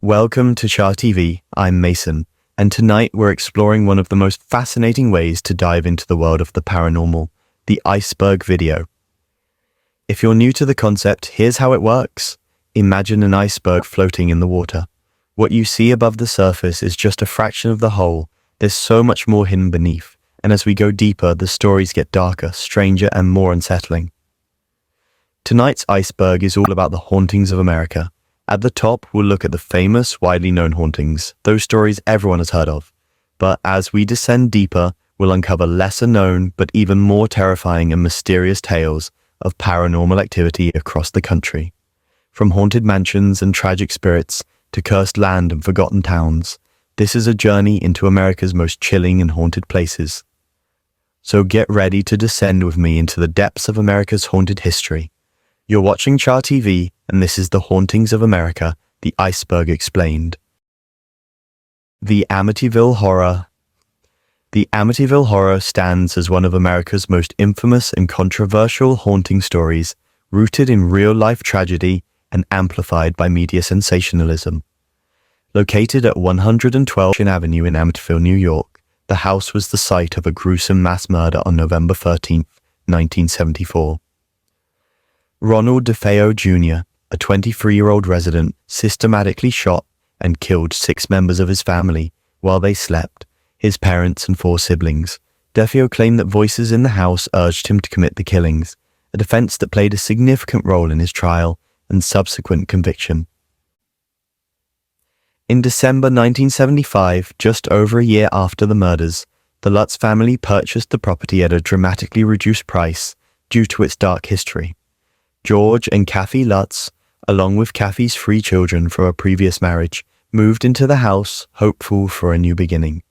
Welcome to Char TV, I'm Mason, and tonight we're exploring one of the most fascinating ways to dive into the world of the paranormal, the iceberg video. If you're new to the concept, here's how it works. Imagine an iceberg floating in the water. What you see above the surface is just a fraction of the whole. There's so much more hidden beneath, and as we go deeper, the stories get darker, stranger, and more unsettling. Tonight's iceberg is all about the hauntings of America. At the top, we'll look at the famous, widely known hauntings, those stories everyone has heard of. But as we descend deeper, we'll uncover lesser known, but even more terrifying and mysterious tales of paranormal activity across the country. From haunted mansions and tragic spirits to cursed land and forgotten towns, this is a journey into America's most chilling and haunted places. So get ready to descend with me into the depths of America's haunted history. You're watching Char TV, and this is the Hauntings of America, the Iceberg Explained. The Amityville Horror. The Amityville Horror stands as one of America's most infamous and controversial haunting stories, rooted in real-life tragedy and amplified by media sensationalism. Located at 112th Avenue in Amityville, New York, the house was the site of a gruesome mass murder on November 13, 1974. Ronald DeFeo Jr., a 23-year-old resident, systematically shot and killed 6 members of his family while they slept, his parents and 4 siblings. DeFeo claimed that voices in the house urged him to commit the killings, a defense that played a significant role in his trial and subsequent conviction. In December 1975, just over a year after the murders, the Lutz family purchased the property at a dramatically reduced price due to its dark history. George and Kathy Lutz, along with Kathy's 3 children from a previous marriage, moved into the house, hopeful for a new beginning.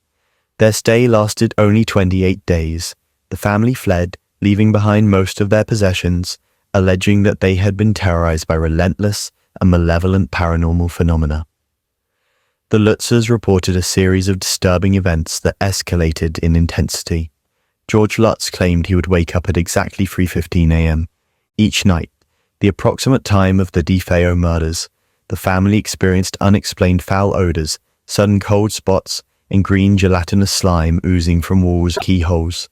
Their stay lasted only 28 days. The family fled, leaving behind most of their possessions, alleging that they had been terrorized by relentless and malevolent paranormal phenomena. The Lutzes reported a series of disturbing events that escalated in intensity. George Lutz claimed he would wake up at exactly 3:15 a.m. each night, the approximate time of the DeFeo murders. The family experienced unexplained foul odors, sudden cold spots, and green gelatinous slime oozing from walls and keyholes.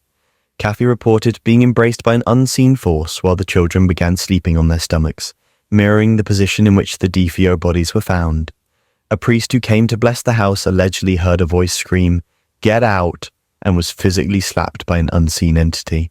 Kathy reported being embraced by an unseen force while the children began sleeping on their stomachs, mirroring the position in which the DeFeo bodies were found. A priest who came to bless the house allegedly heard a voice scream, "Get out!" and was physically slapped by an unseen entity.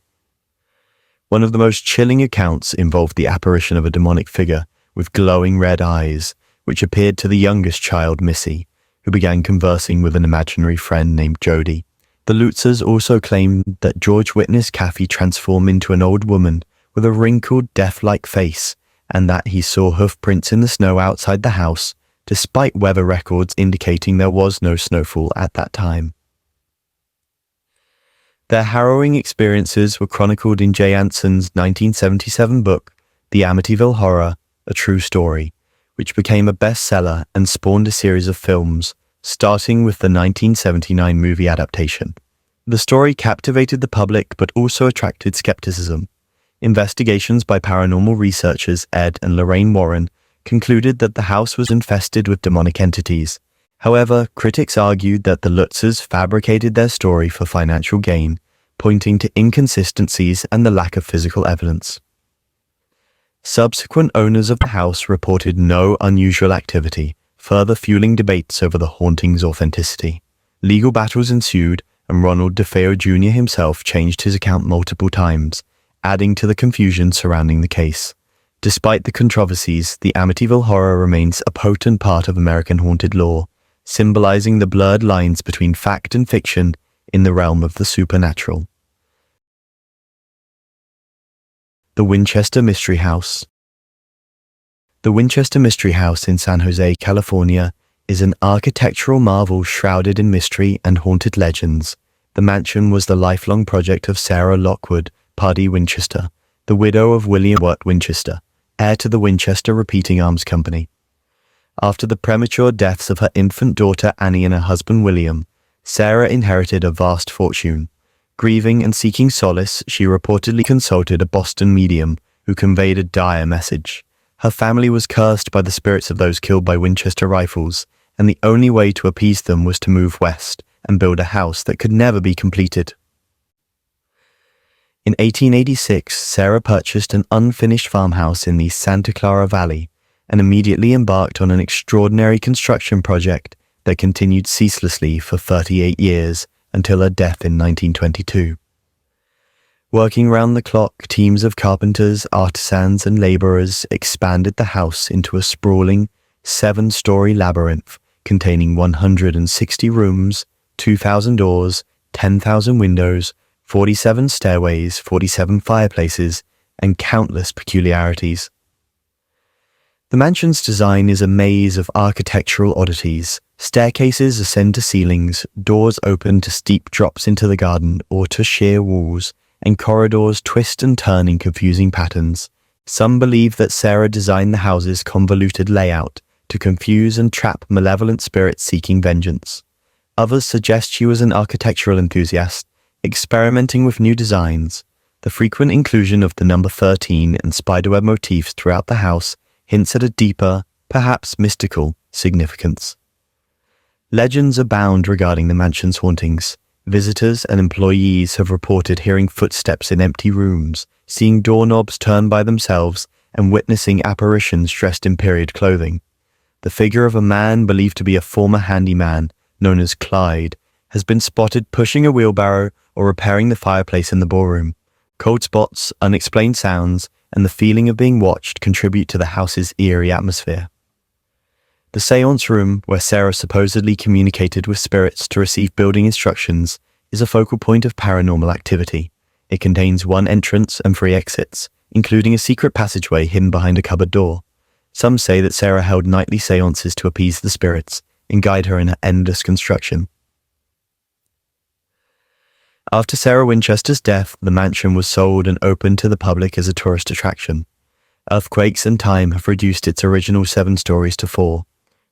One of the most chilling accounts involved the apparition of a demonic figure with glowing red eyes, which appeared to the youngest child, Missy, who began conversing with an imaginary friend named Jody. The Lutzes also claimed that George witnessed Kathy transform into an old woman with a wrinkled, death-like face, and that he saw hoof prints in the snow outside the house, despite weather records indicating there was no snowfall at that time. Their harrowing experiences were chronicled in Jay Anson's 1977 book, The Amityville Horror, A True Story, which became a bestseller and spawned a series of films, starting with the 1979 movie adaptation. The story captivated the public but also attracted skepticism. Investigations by paranormal researchers Ed and Lorraine Warren concluded that the house was infested with demonic entities. However, critics argued that the Lutzes fabricated their story for financial gain, pointing to inconsistencies and the lack of physical evidence. Subsequent owners of the house reported no unusual activity, further fueling debates over the hauntings' authenticity. Legal battles ensued, and Ronald DeFeo Jr. himself changed his account multiple times, adding to the confusion surrounding the case. Despite the controversies, the Amityville Horror remains a potent part of American haunted lore, symbolizing the blurred lines between fact and fiction in the realm of the supernatural. The Winchester Mystery House. The Winchester Mystery House in San Jose, California, is an architectural marvel shrouded in mystery and haunted legends. The mansion was the lifelong project of Sarah Lockwood Pardee Winchester, the widow of William Wirt Winchester, heir to the Winchester Repeating Arms Company. After the premature deaths of her infant daughter Annie and her husband William, Sarah inherited a vast fortune. Grieving and seeking solace, she reportedly consulted a Boston medium who conveyed a dire message. Her family was cursed by the spirits of those killed by Winchester rifles, and the only way to appease them was to move west and build a house that could never be completed. In 1886, Sarah purchased an unfinished farmhouse in the Santa Clara Valley and immediately embarked on an extraordinary construction project that continued ceaselessly for 38 years until her death in 1922. Working round the clock, teams of carpenters, artisans, and laborers expanded the house into a sprawling, 7-story labyrinth containing 160 rooms, 2,000 doors, 10,000 windows, 47 stairways, 47 fireplaces, and countless peculiarities. The mansion's design is a maze of architectural oddities. Staircases ascend to ceilings, doors open to steep drops into the garden or to sheer walls, and corridors twist and turn in confusing patterns. Some believe that Sarah designed the house's convoluted layout to confuse and trap malevolent spirits seeking vengeance. Others suggest she was an architectural enthusiast, experimenting with new designs. The frequent inclusion of the number 13 and spiderweb motifs throughout the house hints at a deeper, perhaps mystical, significance. Legends abound regarding the mansion's hauntings. Visitors and employees have reported hearing footsteps in empty rooms, seeing doorknobs turn by themselves, and witnessing apparitions dressed in period clothing. The figure of a man believed to be a former handyman, known as Clyde, has been spotted pushing a wheelbarrow or repairing the fireplace in the ballroom. Cold spots, unexplained sounds, and the feeling of being watched contribute to the house's eerie atmosphere. The seance room, where Sarah supposedly communicated with spirits to receive building instructions, is a focal point of paranormal activity. It contains 1 entrance and 3 exits, including a secret passageway hidden behind a cupboard door. Some say that Sarah held nightly seances to appease the spirits and guide her in her endless construction. After Sarah Winchester's death, the mansion was sold and opened to the public as a tourist attraction. Earthquakes and time have reduced its original 7 stories to 4.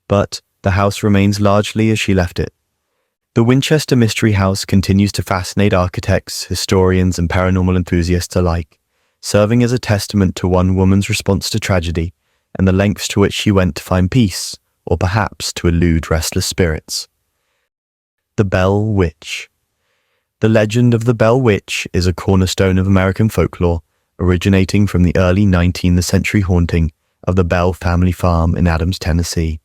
But the house remains largely as she left it. The Winchester Mystery House continues to fascinate architects, historians, and paranormal enthusiasts alike, serving as a testament to one woman's response to tragedy and the lengths to which she went to find peace, or perhaps to elude restless spirits. The Bell Witch. The legend of the Bell Witch is a cornerstone of American folklore, originating from the early 19th century haunting of the Bell family farm in Adams, Tennessee.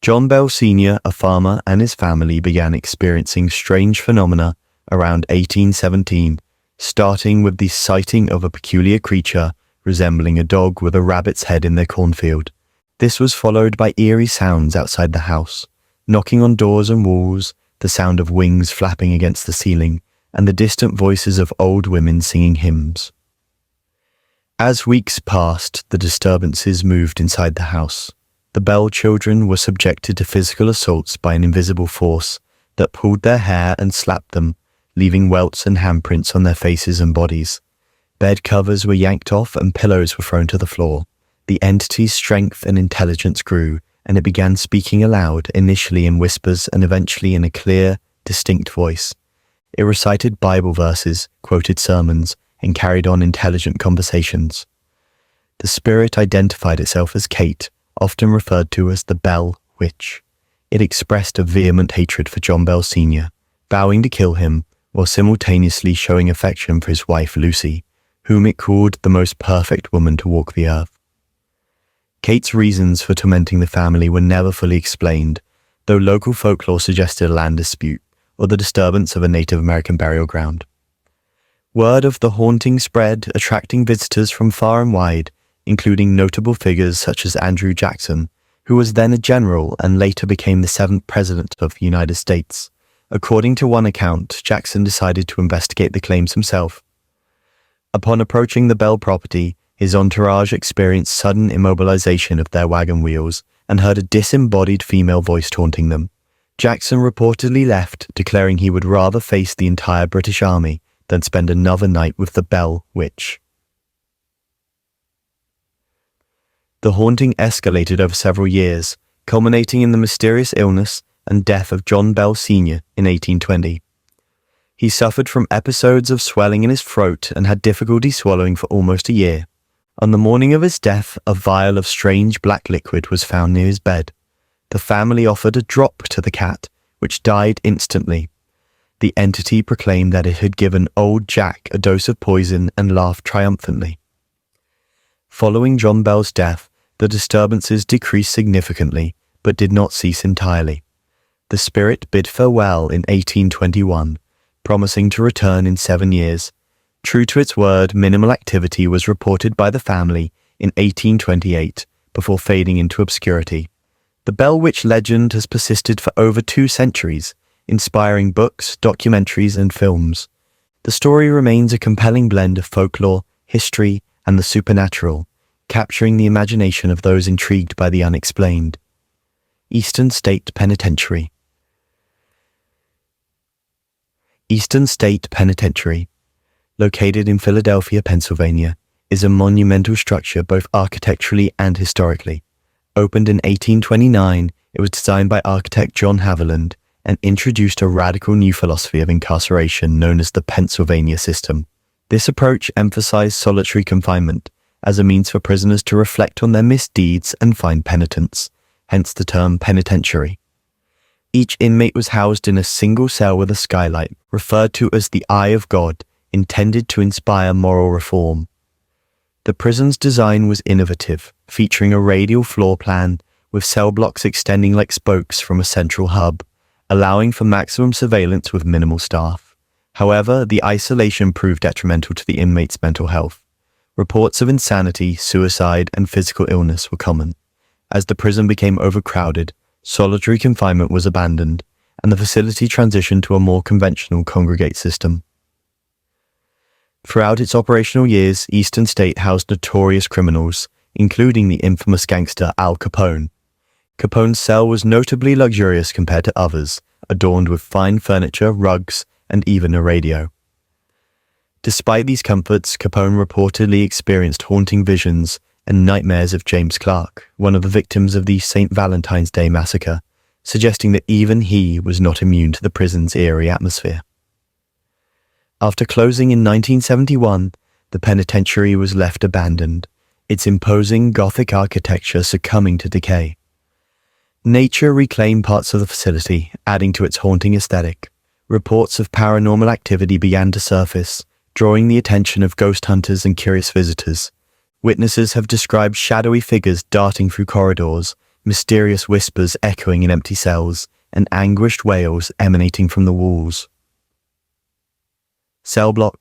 John Bell Sr., a farmer, and his family began experiencing strange phenomena around 1817, starting with the sighting of a peculiar creature resembling a dog with a rabbit's head in their cornfield. This was followed by eerie sounds outside the house, knocking on doors and walls, the sound of wings flapping against the ceiling, and the distant voices of old women singing hymns. As weeks passed, the disturbances moved inside the house. The Bell children were subjected to physical assaults by an invisible force that pulled their hair and slapped them, leaving welts and handprints on their faces and bodies. Bed covers were yanked off and pillows were thrown to the floor. The entity's strength and intelligence grew, and it began speaking aloud, initially in whispers and eventually in a clear, distinct voice. It recited Bible verses, quoted sermons, and carried on intelligent conversations. The spirit identified itself as Kate, often referred to as the Bell Witch. It expressed a vehement hatred for John Bell Sr., vowing to kill him, while simultaneously showing affection for his wife Lucy, whom it called the most perfect woman to walk the earth. Kate's reasons for tormenting the family were never fully explained, though local folklore suggested a land dispute or the disturbance of a Native American burial ground. Word of the haunting spread, attracting visitors from far and wide, including notable figures such as Andrew Jackson, who was then a general and later became the 7th president of the United States. According to one account, Jackson decided to investigate the claims himself. Upon approaching the Bell property, his entourage experienced sudden immobilization of their wagon wheels and heard a disembodied female voice taunting them. Jackson reportedly left, declaring he would rather face the entire British Army than spend another night with the Bell Witch. The haunting escalated over several years, culminating in the mysterious illness and death of John Bell Sr. in 1820. He suffered from episodes of swelling in his throat and had difficulty swallowing for almost a year. On the morning of his death, a vial of strange black liquid was found near his bed. The family offered a drop to the cat, which died instantly. The entity proclaimed that it had given old Jack a dose of poison and laughed triumphantly. Following John Bell's death, the disturbances decreased significantly, but did not cease entirely. The spirit bid farewell in 1821, promising to return in 7 years. True to its word, minimal activity was reported by the family in 1828, before fading into obscurity. The Bell Witch legend has persisted for over 2 centuries, inspiring books, documentaries, and films. The story remains a compelling blend of folklore, history, and the supernatural, capturing the imagination of those intrigued by the unexplained. Eastern State Penitentiary. Eastern State Penitentiary, located in Philadelphia, Pennsylvania, is a monumental structure both architecturally and historically. Opened in 1829, it was designed by architect John Haviland and introduced a radical new philosophy of incarceration known as the Pennsylvania system. This approach emphasized solitary confinement as a means for prisoners to reflect on their misdeeds and find penitence, hence the term penitentiary. Each inmate was housed in a single cell with a skylight, referred to as the Eye of God, intended to inspire moral reform. The prison's design was innovative, featuring a radial floor plan with cell blocks extending like spokes from a central hub, allowing for maximum surveillance with minimal staff. However, the isolation proved detrimental to the inmates' mental health. Reports of insanity, suicide, and physical illness were common. As the prison became overcrowded, solitary confinement was abandoned, and the facility transitioned to a more conventional congregate system. Throughout its operational years, Eastern State housed notorious criminals, including the infamous gangster Al Capone. Capone's cell was notably luxurious compared to others, adorned with fine furniture, rugs, and even a radio. Despite these comforts, Capone reportedly experienced haunting visions and nightmares of James Clark, one of the victims of the St. Valentine's Day massacre, suggesting that even he was not immune to the prison's eerie atmosphere. After closing in 1971, the penitentiary was left abandoned, its imposing Gothic architecture succumbing to decay. Nature reclaimed parts of the facility, adding to its haunting aesthetic. Reports of paranormal activity began to surface, drawing the attention of ghost hunters and curious visitors. Witnesses have described shadowy figures darting through corridors, mysterious whispers echoing in empty cells, and anguished wails emanating from the walls. Cell Block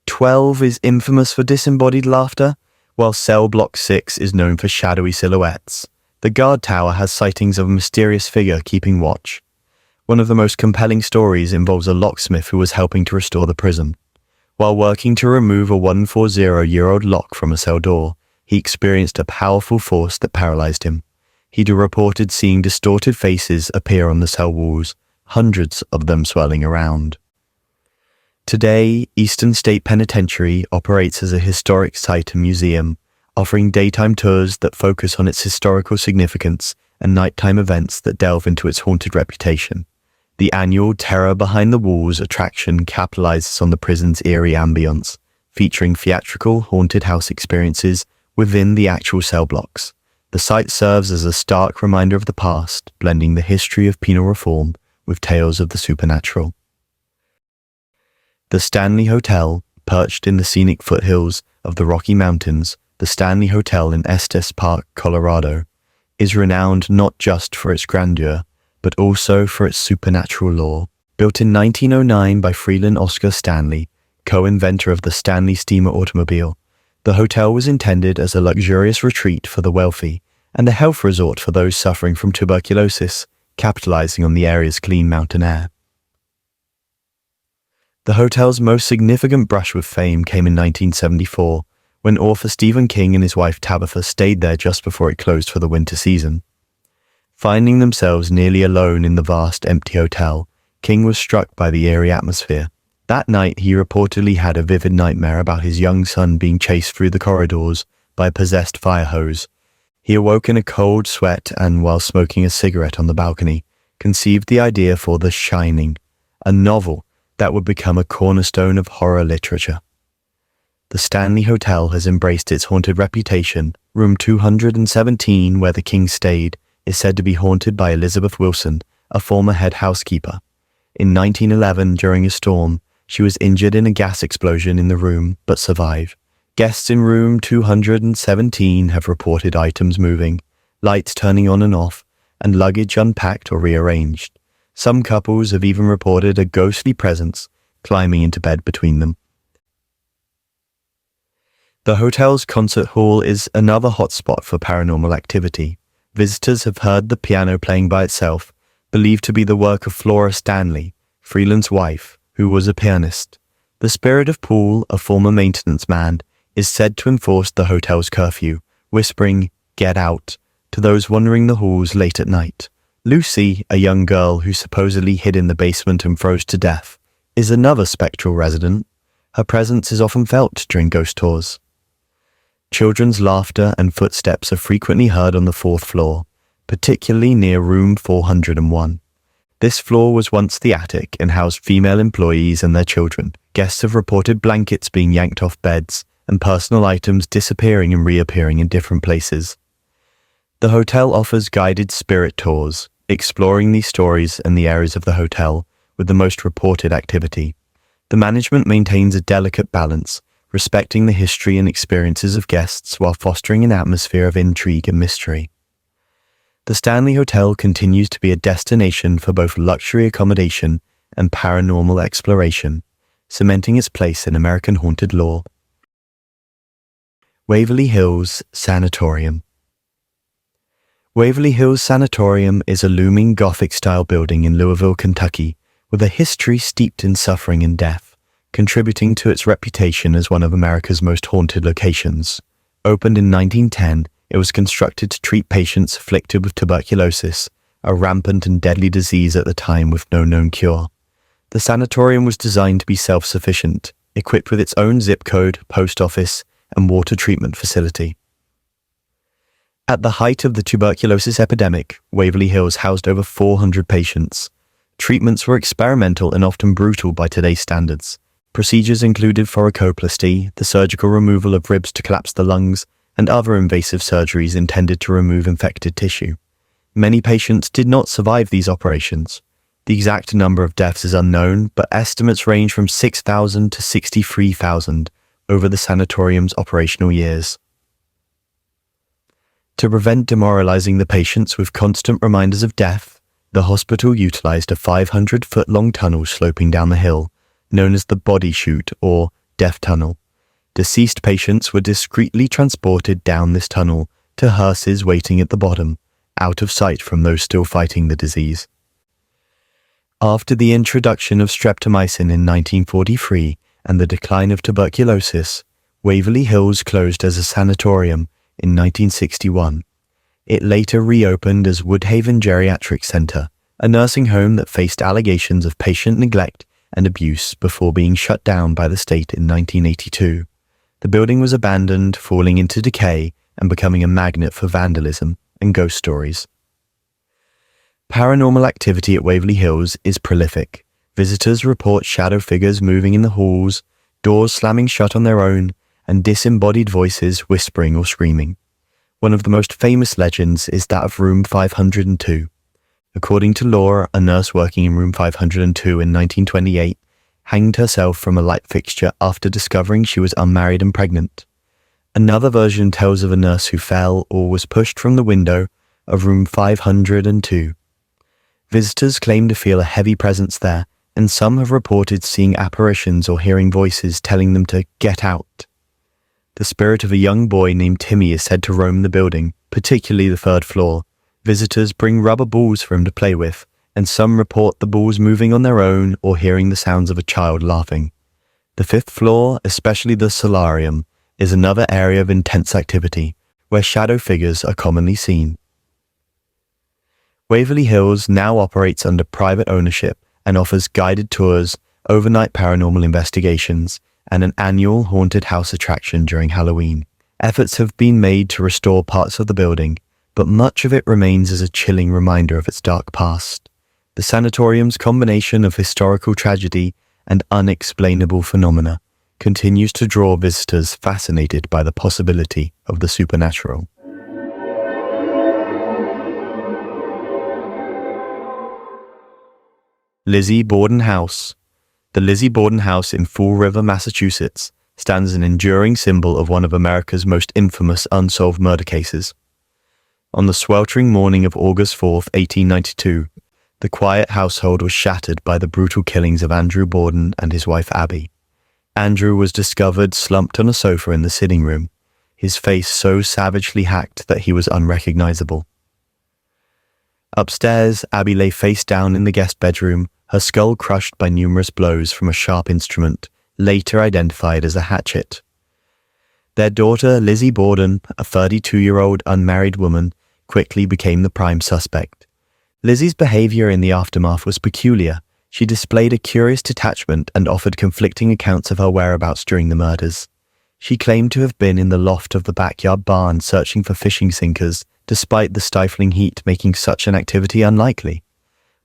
12 is infamous for disembodied laughter, while Cell Block 6 is known for shadowy silhouettes. The guard tower has sightings of a mysterious figure keeping watch. One of the most compelling stories involves a locksmith who was helping to restore the prison. While working to remove a 140-year-old lock from a cell door, he experienced a powerful force that paralyzed him. He'd reported seeing distorted faces appear on the cell walls, hundreds of them swirling around. Today, Eastern State Penitentiary operates as a historic site and museum, offering daytime tours that focus on its historical significance and nighttime events that delve into its haunted reputation. The annual Terror Behind the Walls attraction capitalizes on the prison's eerie ambience, featuring theatrical haunted house experiences within the actual cell blocks. The site serves as a stark reminder of the past, blending the history of penal reform with tales of the supernatural. The Stanley Hotel, perched in the scenic foothills of the Rocky Mountains, the Stanley Hotel in Estes Park, Colorado, is renowned not just for its grandeur, but also for its supernatural lore. Built in 1909 by Freeland Oscar Stanley, co-inventor of the Stanley steamer automobile, the hotel was intended as a luxurious retreat for the wealthy and a health resort for those suffering from tuberculosis, capitalizing on the area's clean mountain air. The hotel's most significant brush with fame came in 1974, when author Stephen King and his wife Tabitha stayed there just before it closed for the winter season. Finding themselves nearly alone in the vast, empty hotel, King was struck by the eerie atmosphere. That night, he reportedly had a vivid nightmare about his young son being chased through the corridors by a possessed fire hose. He awoke in a cold sweat and, while smoking a cigarette on the balcony, conceived the idea for The Shining, a novel that would become a cornerstone of horror literature. The Stanley Hotel has embraced its haunted reputation. Room 217, where the King stayed, is said to be haunted by Elizabeth Wilson, a former head housekeeper. In 1911, during a storm, she was injured in a gas explosion in the room but survived. Guests in room 217 have reported items moving, lights turning on and off, and luggage unpacked or rearranged. Some couples have even reported a ghostly presence climbing into bed between them. The hotel's concert hall is another hotspot for paranormal activity. Visitors have heard the piano playing by itself, believed to be the work of Flora Stanley, Freeland's wife, who was a pianist. The spirit of Paul, a former maintenance man, is said to enforce the hotel's curfew, whispering, "Get out," to those wandering the halls late at night. Lucy, a young girl who supposedly hid in the basement and froze to death, is another spectral resident. Her presence is often felt during ghost tours. Children's laughter and footsteps are frequently heard on the 4th floor, particularly near room 401. This floor was once the attic and housed female employees and their children. Guests have reported blankets being yanked off beds and personal items disappearing and reappearing in different places. The hotel offers guided spirit tours, exploring these stories and the areas of the hotel with the most reported activity. The management maintains a delicate balance, respecting the history and experiences of guests while fostering an atmosphere of intrigue and mystery. The Stanley Hotel continues to be a destination for both luxury accommodation and paranormal exploration, cementing its place in American haunted lore. Waverly Hills Sanatorium. Waverly Hills Sanatorium is a looming Gothic-style building in Louisville, Kentucky, with a history steeped in suffering and death, contributing to its reputation as one of America's most haunted locations. Opened in 1910, it was constructed to treat patients afflicted with tuberculosis, a rampant and deadly disease at the time with no known cure. The sanatorium was designed to be self-sufficient, equipped with its own zip code, post office, and water treatment facility. At the height of the tuberculosis epidemic, Waverly Hills housed over 400 patients. Treatments were experimental and often brutal by today's standards. Procedures included thoracoplasty, the surgical removal of ribs to collapse the lungs, and other invasive surgeries intended to remove infected tissue. Many patients did not survive these operations. The exact number of deaths is unknown, but estimates range from 6,000 to 63,000 over the sanatorium's operational years. To prevent demoralizing the patients with constant reminders of death, the hospital utilized a 500-foot-long tunnel sloping down the hill, known as the body chute or death tunnel. Deceased patients were discreetly transported down this tunnel to hearses waiting at the bottom, out of sight from those still fighting the disease. After the introduction of streptomycin in 1943 and the decline of tuberculosis, Waverly Hills closed as a sanatorium in 1961. It later reopened as Woodhaven Geriatric Center, a nursing home that faced allegations of patient neglect and abuse before being shut down by the state in 1982. The building was abandoned, falling into decay and becoming a magnet for vandalism and ghost stories. Paranormal activity at Waverly Hills is prolific. Visitors report shadow figures moving in the halls, doors slamming shut on their own, and disembodied voices whispering or screaming. One of the most famous legends is that of room 502. According to Laura, a nurse working in room 502 in 1928, hanged herself from a light fixture after discovering she was unmarried and pregnant. Another version tells of a nurse who fell or was pushed from the window of room 502. Visitors claim to feel a heavy presence there, and some have reported seeing apparitions or hearing voices telling them to get out. The spirit of a young boy named Timmy is said to roam the building, particularly the 3rd floor. Visitors bring rubber balls for him to play with, and some report the balls moving on their own or hearing the sounds of a child laughing. The 5th floor, especially the solarium, is another area of intense activity, where shadow figures are commonly seen. Waverly Hills now operates under private ownership and offers guided tours, overnight paranormal investigations, and an annual haunted house attraction during Halloween. Efforts have been made to restore parts of the building, but much of it remains as a chilling reminder of its dark past. The sanatorium's combination of historical tragedy and unexplainable phenomena continues to draw visitors fascinated by the possibility of the supernatural. Lizzy Bordon House. The Lizzy Bordon House in Fall River, Massachusetts, stands an enduring symbol of one of America's most infamous unsolved murder cases. On the sweltering morning of August 4th, 1892, the quiet household was shattered by the brutal killings of Andrew Bordon and his wife Abby. Andrew was discovered slumped on a sofa in the sitting room, his face so savagely hacked that he was unrecognizable. Upstairs, Abby lay face down in the guest bedroom, her skull crushed by numerous blows from a sharp instrument, later identified as a hatchet. Their daughter, Lizzy Bordon, a 32-year-old unmarried woman, quickly became the prime suspect. Lizzy's behavior in the aftermath was peculiar. She displayed a curious detachment and offered conflicting accounts of her whereabouts during the murders. She claimed to have been in the loft of the backyard barn searching for fishing sinkers, despite the stifling heat making such an activity unlikely.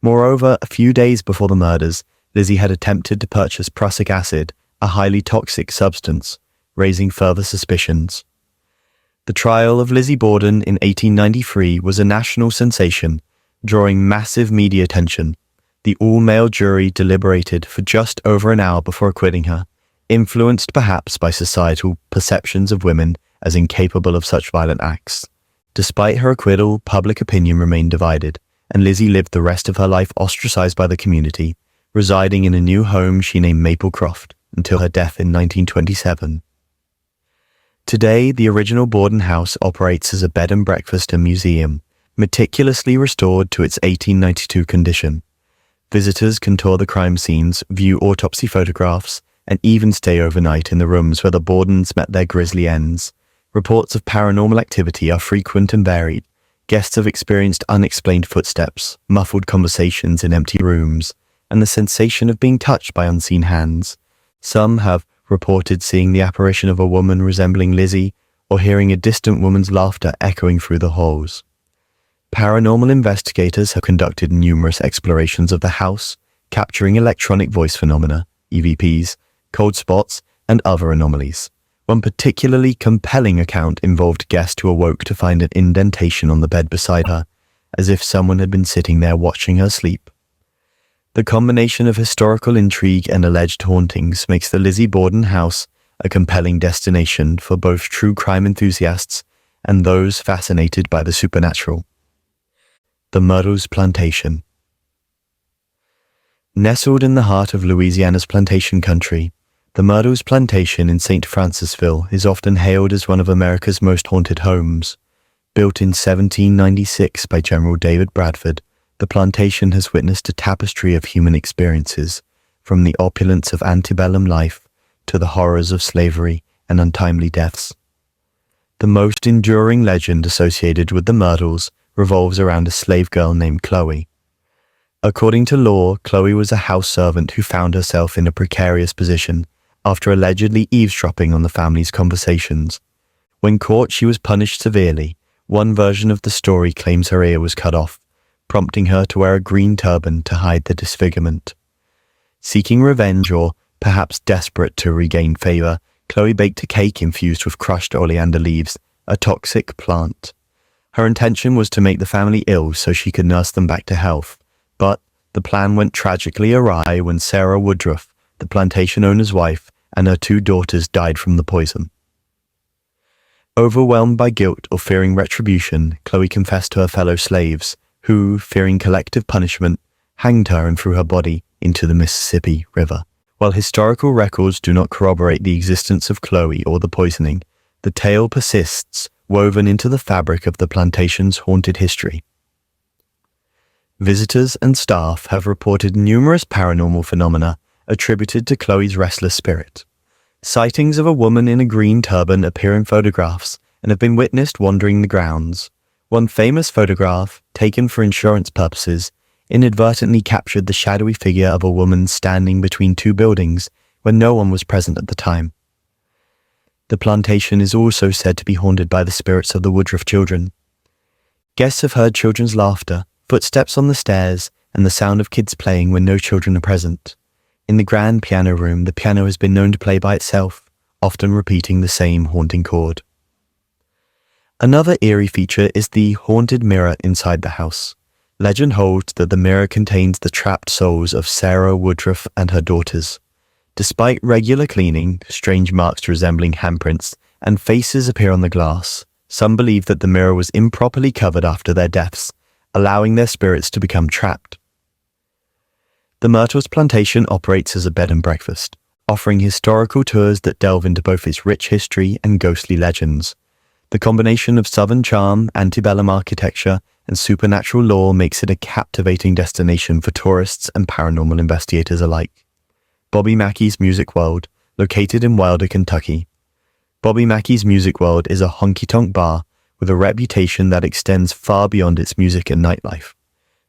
Moreover, a few days before the murders, Lizzy had attempted to purchase prussic acid, a highly toxic substance, raising further suspicions. The trial of Lizzy Bordon in 1893 was a national sensation, drawing massive media attention. The all-male jury deliberated for just over an hour before acquitting her, influenced perhaps by societal perceptions of women as incapable of such violent acts. Despite her acquittal, public opinion remained divided, and Lizzy lived the rest of her life ostracized by the community, residing in a new home she named Maplecroft until her death in 1927. Today, the original Bordon house operates as a bed and breakfast and museum, meticulously restored to its 1892 condition. Visitors can tour the crime scenes, view autopsy photographs, and even stay overnight in the rooms where the Bordons met their grisly ends. Reports of paranormal activity are frequent and varied. Guests have experienced unexplained footsteps, muffled conversations in empty rooms, and the sensation of being touched by unseen hands. Some have reported seeing the apparition of a woman resembling Lizzy, or hearing a distant woman's laughter echoing through the halls. Paranormal investigators have conducted numerous explorations of the house, capturing electronic voice phenomena, EVPs, cold spots, and other anomalies. One particularly compelling account involved guests who awoke to find an indentation on the bed beside her, as if someone had been sitting there watching her sleep. The combination of historical intrigue and alleged hauntings makes the Lizzy Bordon house a compelling destination for both true crime enthusiasts and those fascinated by the supernatural. The Meyers Plantation. Nestled in the heart of Louisiana's plantation country, the Meyers Plantation in St. Francisville is often hailed as one of America's most haunted homes. Built in 1796 by General David Bradford, the plantation has witnessed a tapestry of human experiences, from the opulence of antebellum life to the horrors of slavery and untimely deaths. The most enduring legend associated with the Meyers revolves around a slave girl named Chloe. According to law, Chloe was a house servant who found herself in a precarious position after allegedly eavesdropping on the family's conversations. When caught, she was punished severely. One version of the story claims her ear was cut off, prompting her to wear a green turban to hide the disfigurement. Seeking revenge, or perhaps desperate to regain favor, Chloe baked a cake infused with crushed oleander leaves, a toxic plant. Her intention was to make the family ill so she could nurse them back to health, but the plan went tragically awry when Sarah Woodruff, the plantation owner's wife, and her 2 daughters died from the poison. Overwhelmed by guilt or fearing retribution, Chloe confessed to her fellow slaves, who, fearing collective punishment, hanged her and threw her body into the Mississippi River. While historical records do not corroborate the existence of Chloe or the poisoning, the tale persists, woven into the fabric of the plantation's haunted history. Visitors and staff have reported numerous paranormal phenomena attributed to Chloe's restless spirit. Sightings of a woman in a green turban appear in photographs and have been witnessed wandering the grounds. One famous photograph, taken for insurance purposes, inadvertently captured the shadowy figure of a woman standing between 2 buildings when no one was present at the time. The plantation is also said to be haunted by the spirits of the Woodruff children. Guests have heard children's laughter, footsteps on the stairs, and the sound of kids playing when no children are present. In the grand piano room, the piano has been known to play by itself, often repeating the same haunting chord. Another eerie feature is the haunted mirror inside the house. Legend holds that the mirror contains the trapped souls of Sarah Woodruff and her daughters. Despite regular cleaning, strange marks resembling handprints, and faces appear on the glass, some believe that the mirror was improperly covered after their deaths, allowing their spirits to become trapped. The Meyers Plantation operates as a bed and breakfast, offering historical tours that delve into both its rich history and ghostly legends. The combination of Southern charm, antebellum architecture, and supernatural lore makes it a captivating destination for tourists and paranormal investigators alike. Bobby Mackey's Music World, located in Wilder, Kentucky. Bobby Mackey's Music World is a honky-tonk bar with a reputation that extends far beyond its music and nightlife.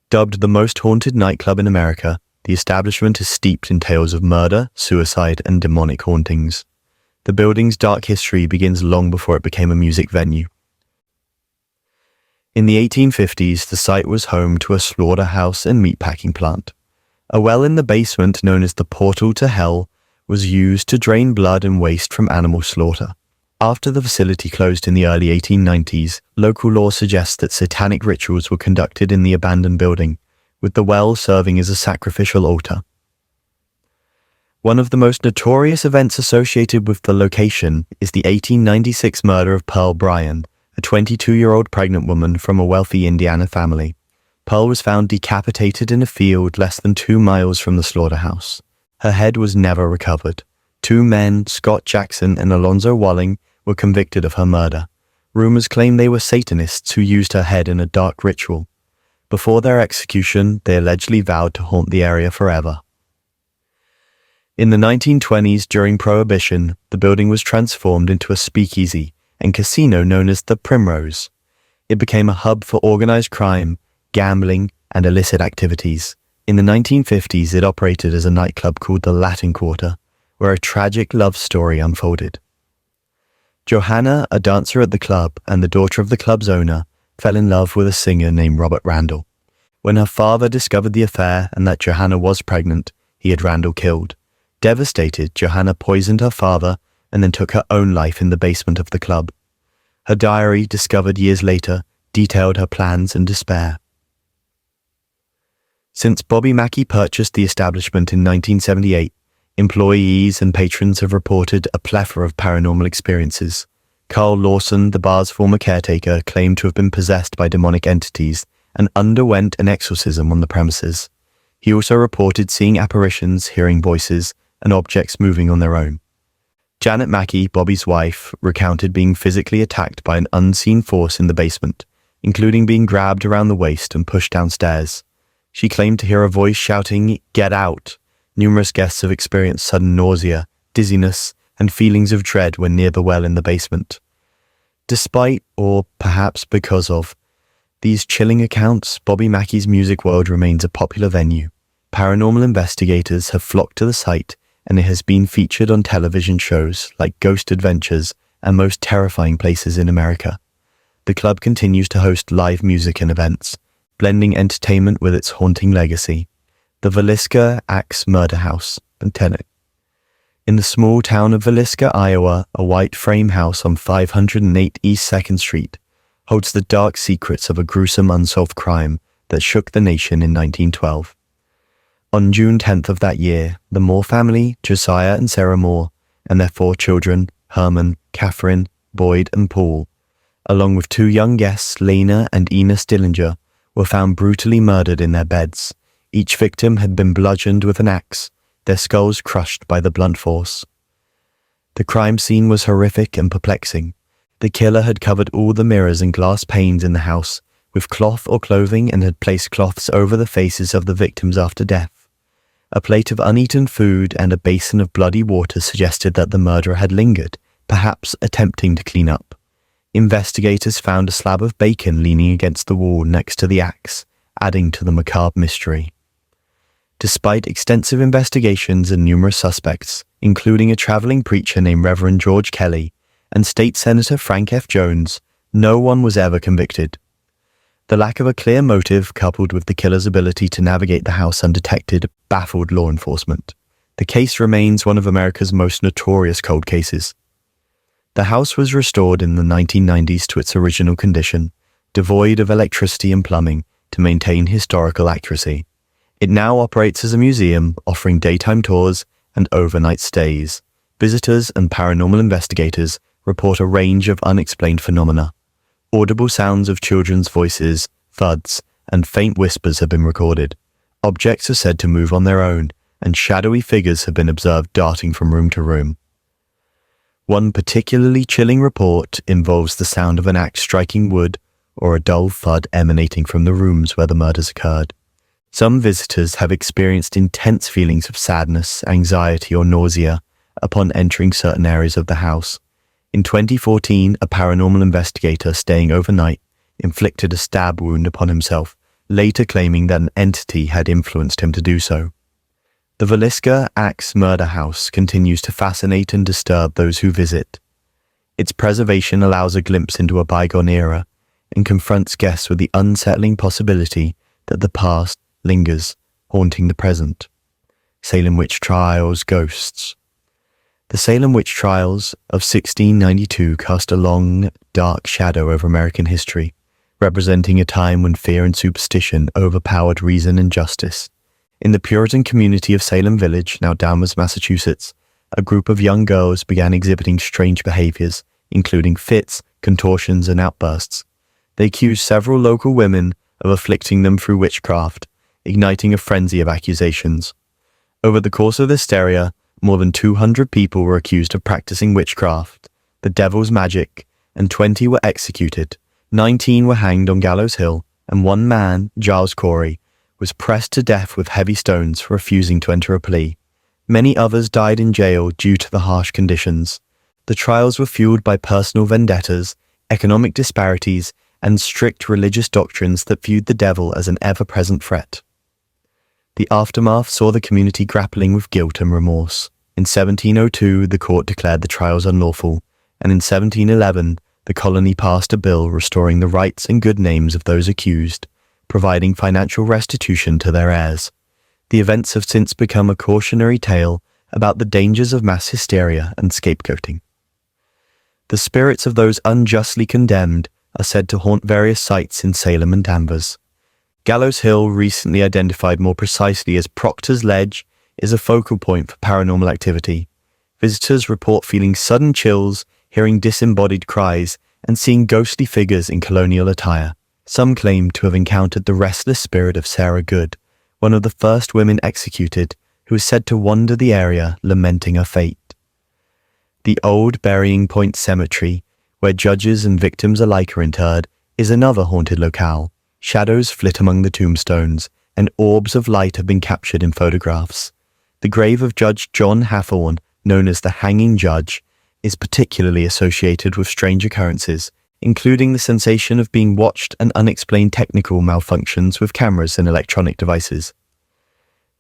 Dubbed the most haunted nightclub in America, the establishment is steeped in tales of murder, suicide, and demonic hauntings. The building's dark history begins long before it became a music venue. In the 1850s, the site was home to a slaughterhouse and meatpacking plant. A well in the basement, known as the Portal to Hell, was used to drain blood and waste from animal slaughter. After the facility closed in the early 1890s, local law suggests that satanic rituals were conducted in the abandoned building, with the well serving as a sacrificial altar. One of the most notorious events associated with the location is the 1896 murder of Pearl Bryan, a 22-year-old pregnant woman from a wealthy Indiana family. Pearl was found decapitated in a field less than 2 miles from the slaughterhouse. Her head was never recovered. 2 men, Scott Jackson and Alonzo Walling, were convicted of her murder. Rumors claim they were Satanists who used her head in a dark ritual. Before their execution, they allegedly vowed to haunt the area forever. In the 1920s, during Prohibition, the building was transformed into a speakeasy and casino known as the Primrose. It became a hub for organized crime, gambling, and illicit activities. In the 1950s, it operated as a nightclub called the Latin Quarter, where a tragic love story unfolded. Johanna, a dancer at the club and the daughter of the club's owner, fell in love with a singer named Robert Randall. When her father discovered the affair and that Johanna was pregnant, he had Randall killed. Devastated, Johanna poisoned her father and then took her own life in the basement of the club. Her diary, discovered years later, detailed her plans and despair. Since Bobby Mackey purchased the establishment in 1978, employees and patrons have reported a plethora of paranormal experiences. Carl Lawson, the bar's former caretaker, claimed to have been possessed by demonic entities and underwent an exorcism on the premises. He also reported seeing apparitions, hearing voices, and objects moving on their own. Janet Mackey, Bobby's wife, recounted being physically attacked by an unseen force in the basement, including being grabbed around the waist and pushed downstairs. She claimed to hear a voice shouting, "Get out!" Numerous guests have experienced sudden nausea, dizziness, and feelings of dread when near the well in the basement. Despite, or perhaps because of, these chilling accounts, Bobby Mackey's Music World remains a popular venue. Paranormal investigators have flocked to the site, and it has been featured on television shows like Ghost Adventures and Most Terrifying Places in America. The club continues to host live music and events, blending entertainment with its haunting legacy. The Valisa Ax Murder House, Penitentiary. In the small town of Valisa, Iowa, a white frame house on 508 East 2nd Street holds the dark secrets of a gruesome unsolved crime that shook the nation in 1912. On June 10th of that year, the Moore family, Josiah and Sarah Moore, and their 4 children, Herman, Catherine, Boyd, and Paul, along with 2 young guests, Lena and Ina Stillinger, were found brutally murdered in their beds. Each victim had been bludgeoned with an axe, their skulls crushed by the blunt force. The crime scene was horrific and perplexing. The killer had covered all the mirrors and glass panes in the house with cloth or clothing and had placed cloths over the faces of the victims after death. A plate of uneaten food and a basin of bloody water suggested that the murderer had lingered, perhaps attempting to clean up. Investigators found a slab of bacon leaning against the wall next to the axe, adding to the macabre mystery. Despite extensive investigations and numerous suspects, including a traveling preacher named Reverend George Kelly and State Senator Frank F. Jones, no one was ever convicted. The lack of a clear motive, coupled with the killer's ability to navigate the house undetected, baffled law enforcement. The case remains one of America's most notorious cold cases. The house was restored in the 1990s to its original condition, devoid of electricity and plumbing, to maintain historical accuracy. It now operates as a museum, offering daytime tours and overnight stays. Visitors and paranormal investigators report a range of unexplained phenomena. Audible sounds of children's voices, thuds, and faint whispers have been recorded. Objects are said to move on their own, and shadowy figures have been observed darting from room to room. One particularly chilling report involves the sound of an axe striking wood or a dull thud emanating from the rooms where the murders occurred. Some visitors have experienced intense feelings of sadness, anxiety, or nausea upon entering certain areas of the house. In 2014, a paranormal investigator staying overnight inflicted a stab wound upon himself, later claiming that an entity had influenced him to do so. The Valisa Ax murder house continues to fascinate and disturb those who visit. Its preservation allows a glimpse into a bygone era and confronts guests with the unsettling possibility that the past lingers, haunting the present. Salem witch trials, ghosts. The Salem witch trials of 1692 cast a long, dark shadow over American history, representing a time when fear and superstition overpowered reason and justice. In the Puritan community of Salem Village, now Danvers, Massachusetts, a group of young girls began exhibiting strange behaviors, including fits, contortions, and outbursts. They accused several local women of afflicting them through witchcraft, igniting a frenzy of accusations. Over the course of the hysteria, more than 200 people were accused of practicing witchcraft, the devil's magic, and 20 were executed. 19 were hanged on Gallows Hill, and one man, Giles Corey, was pressed to death with heavy stones for refusing to enter a plea. Many others died in jail due to the harsh conditions. The trials were fueled by personal vendettas, economic disparities, and strict religious doctrines that viewed the devil as an ever-present threat. The aftermath saw the community grappling with guilt and remorse. In 1702, the court declared the trials unlawful, and in 1711, the colony passed a bill restoring the rights and good names of those accused, providing financial restitution to their heirs. The events have since become a cautionary tale about the dangers of mass hysteria and scapegoating. The spirits of those unjustly condemned are said to haunt various sites in Salem and Danvers. Gallows Hill, recently identified more precisely as Proctor's Ledge, is a focal point for paranormal activity. Visitors report feeling sudden chills, hearing disembodied cries, and seeing ghostly figures in colonial attire. Some claim to have encountered the restless spirit of Sarah Good, one of the first women executed, who is said to wander the area lamenting her fate. The old Burying Point Cemetery, where judges and victims alike are interred, is another haunted locale. Shadows flit among the tombstones, and orbs of light have been captured in photographs. The grave of Judge John Hathorne, known as the Hanging Judge, is particularly associated with strange occurrences, including the sensation of being watched and unexplained technical malfunctions with cameras and electronic devices.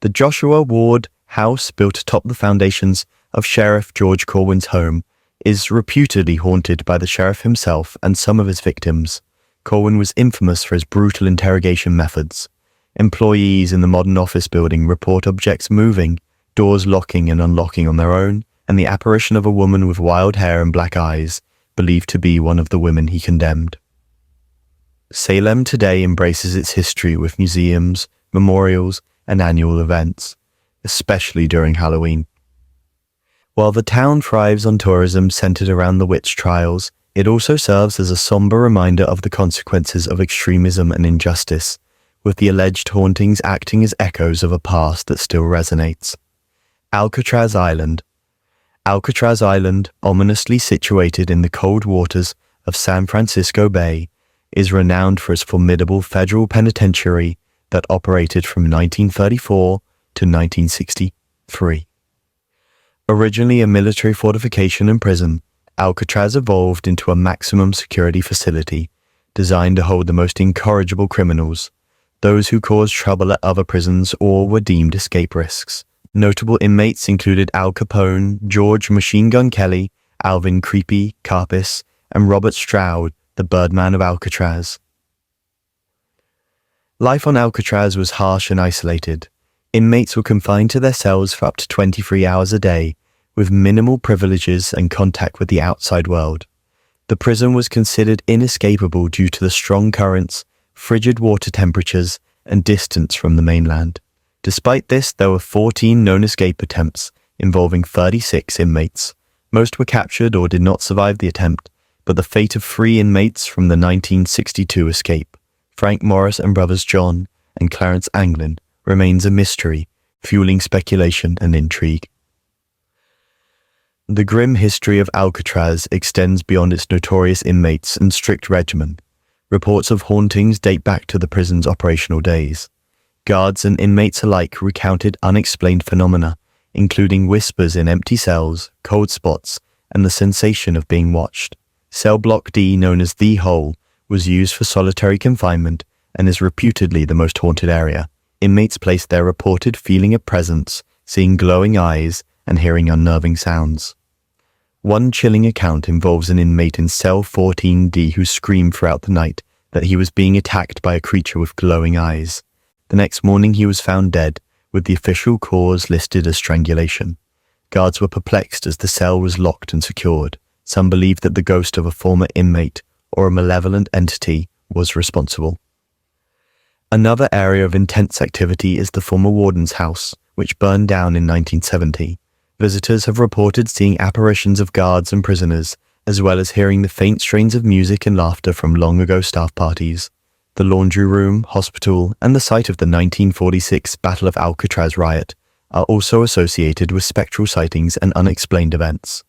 The Joshua Ward house, built atop the foundations of Sheriff George Corwin's home, is reputedly haunted by the sheriff himself and some of his victims. Corwin was infamous for his brutal interrogation methods. Employees in the modern office building report objects moving, doors locking and unlocking on their own, and the apparition of a woman with wild hair and black eyes, believed to be one of the women he condemned. Salem today embraces its history with museums, memorials, and annual events, especially during Halloween. While the town thrives on tourism centered around the witch trials, it also serves as a somber reminder of the consequences of extremism and injustice, with the alleged hauntings acting as echoes of a past that still resonates. Alcatraz Island. Alcatraz Island, ominously situated in the cold waters of San Francisco Bay, is renowned for its formidable federal penitentiary that operated from 1934 to 1963. Originally a military fortification and prison, Alcatraz evolved into a maximum security facility designed to hold the most incorrigible criminals, those who caused trouble at other prisons or were deemed escape risks. Notable inmates included Al Capone, George Machine Gun Kelly, Alvin Creepy Karpis, and Robert Stroud, the Birdman of Alcatraz. Life on Alcatraz was harsh and isolated. Inmates were confined to their cells for up to 23 hours a day, with minimal privileges and contact with the outside world. The prison was considered inescapable due to the strong currents, frigid water temperatures, and distance from the mainland. Despite this, there were 14 known escape attempts involving 36 inmates. Most were captured or did not survive the attempt, but the fate of 3 inmates from the 1962 escape, Frank Morris and brothers John and Clarence Anglin, remains a mystery, fueling speculation and intrigue. The grim history of Alcatraz extends beyond its notorious inmates and strict regimen. Reports of hauntings date back to the prison's operational days. Guards and inmates alike recounted unexplained phenomena, including whispers in empty cells, cold spots, and the sensation of being watched. Cell Block D, known as The Hole, was used for solitary confinement and is reputedly the most haunted area. Inmates placed there reported feeling a presence, seeing glowing eyes, and hearing unnerving sounds. One chilling account involves an inmate in cell 14D who screamed throughout the night that he was being attacked by a creature with glowing eyes. The next morning he was found dead, with the official cause listed as strangulation. Guards were perplexed as the cell was locked and secured. Some believed that the ghost of a former inmate or a malevolent entity was responsible. Another area of intense activity is the former warden's house, which burned down in 1970. Visitors have reported seeing apparitions of guards and prisoners, as well as hearing the faint strains of music and laughter from long-ago staff parties. The laundry room, hospital, and the site of the 1946 Battle of Alcatraz riot are also associated with spectral sightings and unexplained events.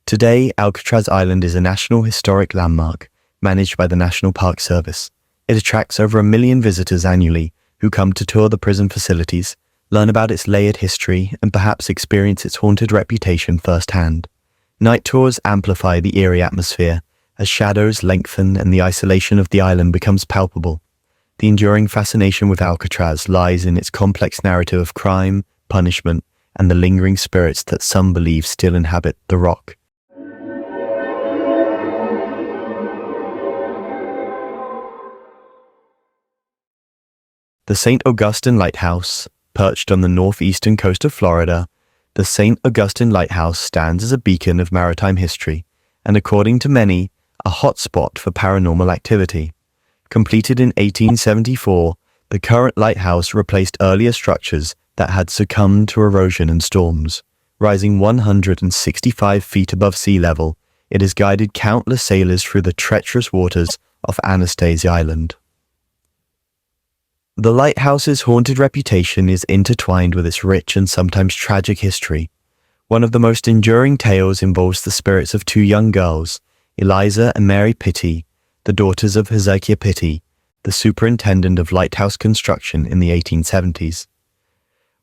Today, Alcatraz Island is a National Historic Landmark, managed by the National Park Service. It attracts over 1 million visitors annually who come to tour the prison facilities, learn about its layered history, and perhaps experience its haunted reputation firsthand. Night tours amplify the eerie atmosphere, as shadows lengthen and the isolation of the island becomes palpable. The enduring fascination with Alcatraz lies in its complex narrative of crime, punishment, and the lingering spirits that some believe still inhabit the rock. The St. Augustine Lighthouse, perched on the northeastern coast of Florida, the St. Augustine Lighthouse stands as a beacon of maritime history, and according to many, a hotspot for paranormal activity. Completed in 1874, the current lighthouse replaced earlier structures that had succumbed to erosion and storms. Rising 165 feet above sea level, it has guided countless sailors through the treacherous waters off Anastasia Island. The lighthouse's haunted reputation is intertwined with its rich and sometimes tragic history. One of the most enduring tales involves the spirits of 2 young girls, Eliza and Mary Pitty, the daughters of Hezekiah Pitty, the superintendent of lighthouse construction in the 1870s.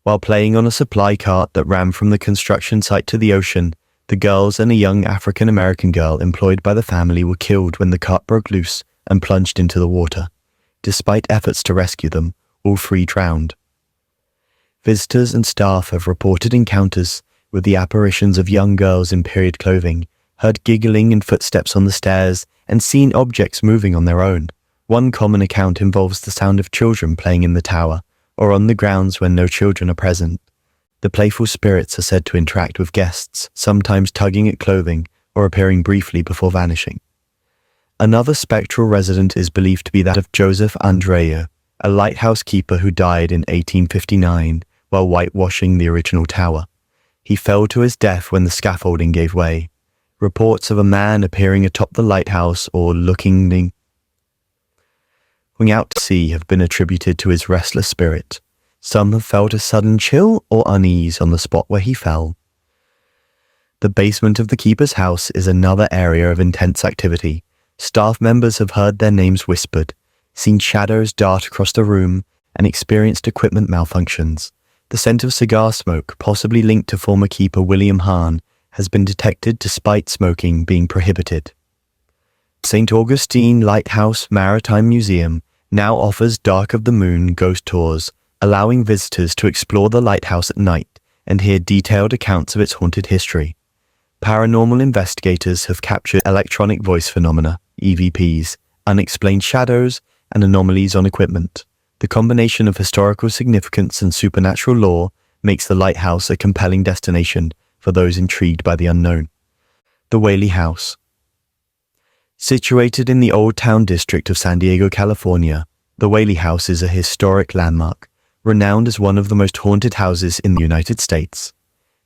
While playing on a supply cart that ran from the construction site to the ocean, the girls and a young African-American girl employed by the family were killed when the cart broke loose and plunged into the water. Despite efforts to rescue them, all 3 drowned. Visitors and staff have reported encounters with the apparitions of young girls in period clothing, heard giggling and footsteps on the stairs, and seen objects moving on their own. One common account involves the sound of children playing in the tower, or on the grounds when no children are present. The playful spirits are said to interact with guests, sometimes tugging at clothing or appearing briefly before vanishing. Another spectral resident is believed to be that of Joseph Andreu, a lighthouse keeper who died in 1859 while whitewashing the original tower. He fell to his death when the scaffolding gave way. Reports of a man appearing atop the lighthouse or looking out to sea have been attributed to his restless spirit. Some have felt a sudden chill or unease on the spot where he fell. The basement of the keeper's house is another area of intense activity. Staff members have heard their names whispered, seen shadows dart across the room, and experienced equipment malfunctions. The scent of cigar smoke, possibly linked to former keeper William Hahn, has been detected despite smoking being prohibited. St. Augustine Lighthouse Maritime Museum now offers Dark of the Moon ghost tours, allowing visitors to explore the lighthouse at night and hear detailed accounts of its haunted history. Paranormal investigators have captured electronic voice phenomena, EVPs, unexplained shadows, and anomalies on equipment. The combination of historical significance and supernatural lore makes the lighthouse a compelling destination for those intrigued by the unknown. The Whaley House. Situated in the Old Town district of San Diego, California, the Whaley House is a historic landmark, renowned as one of the most haunted houses in the United States.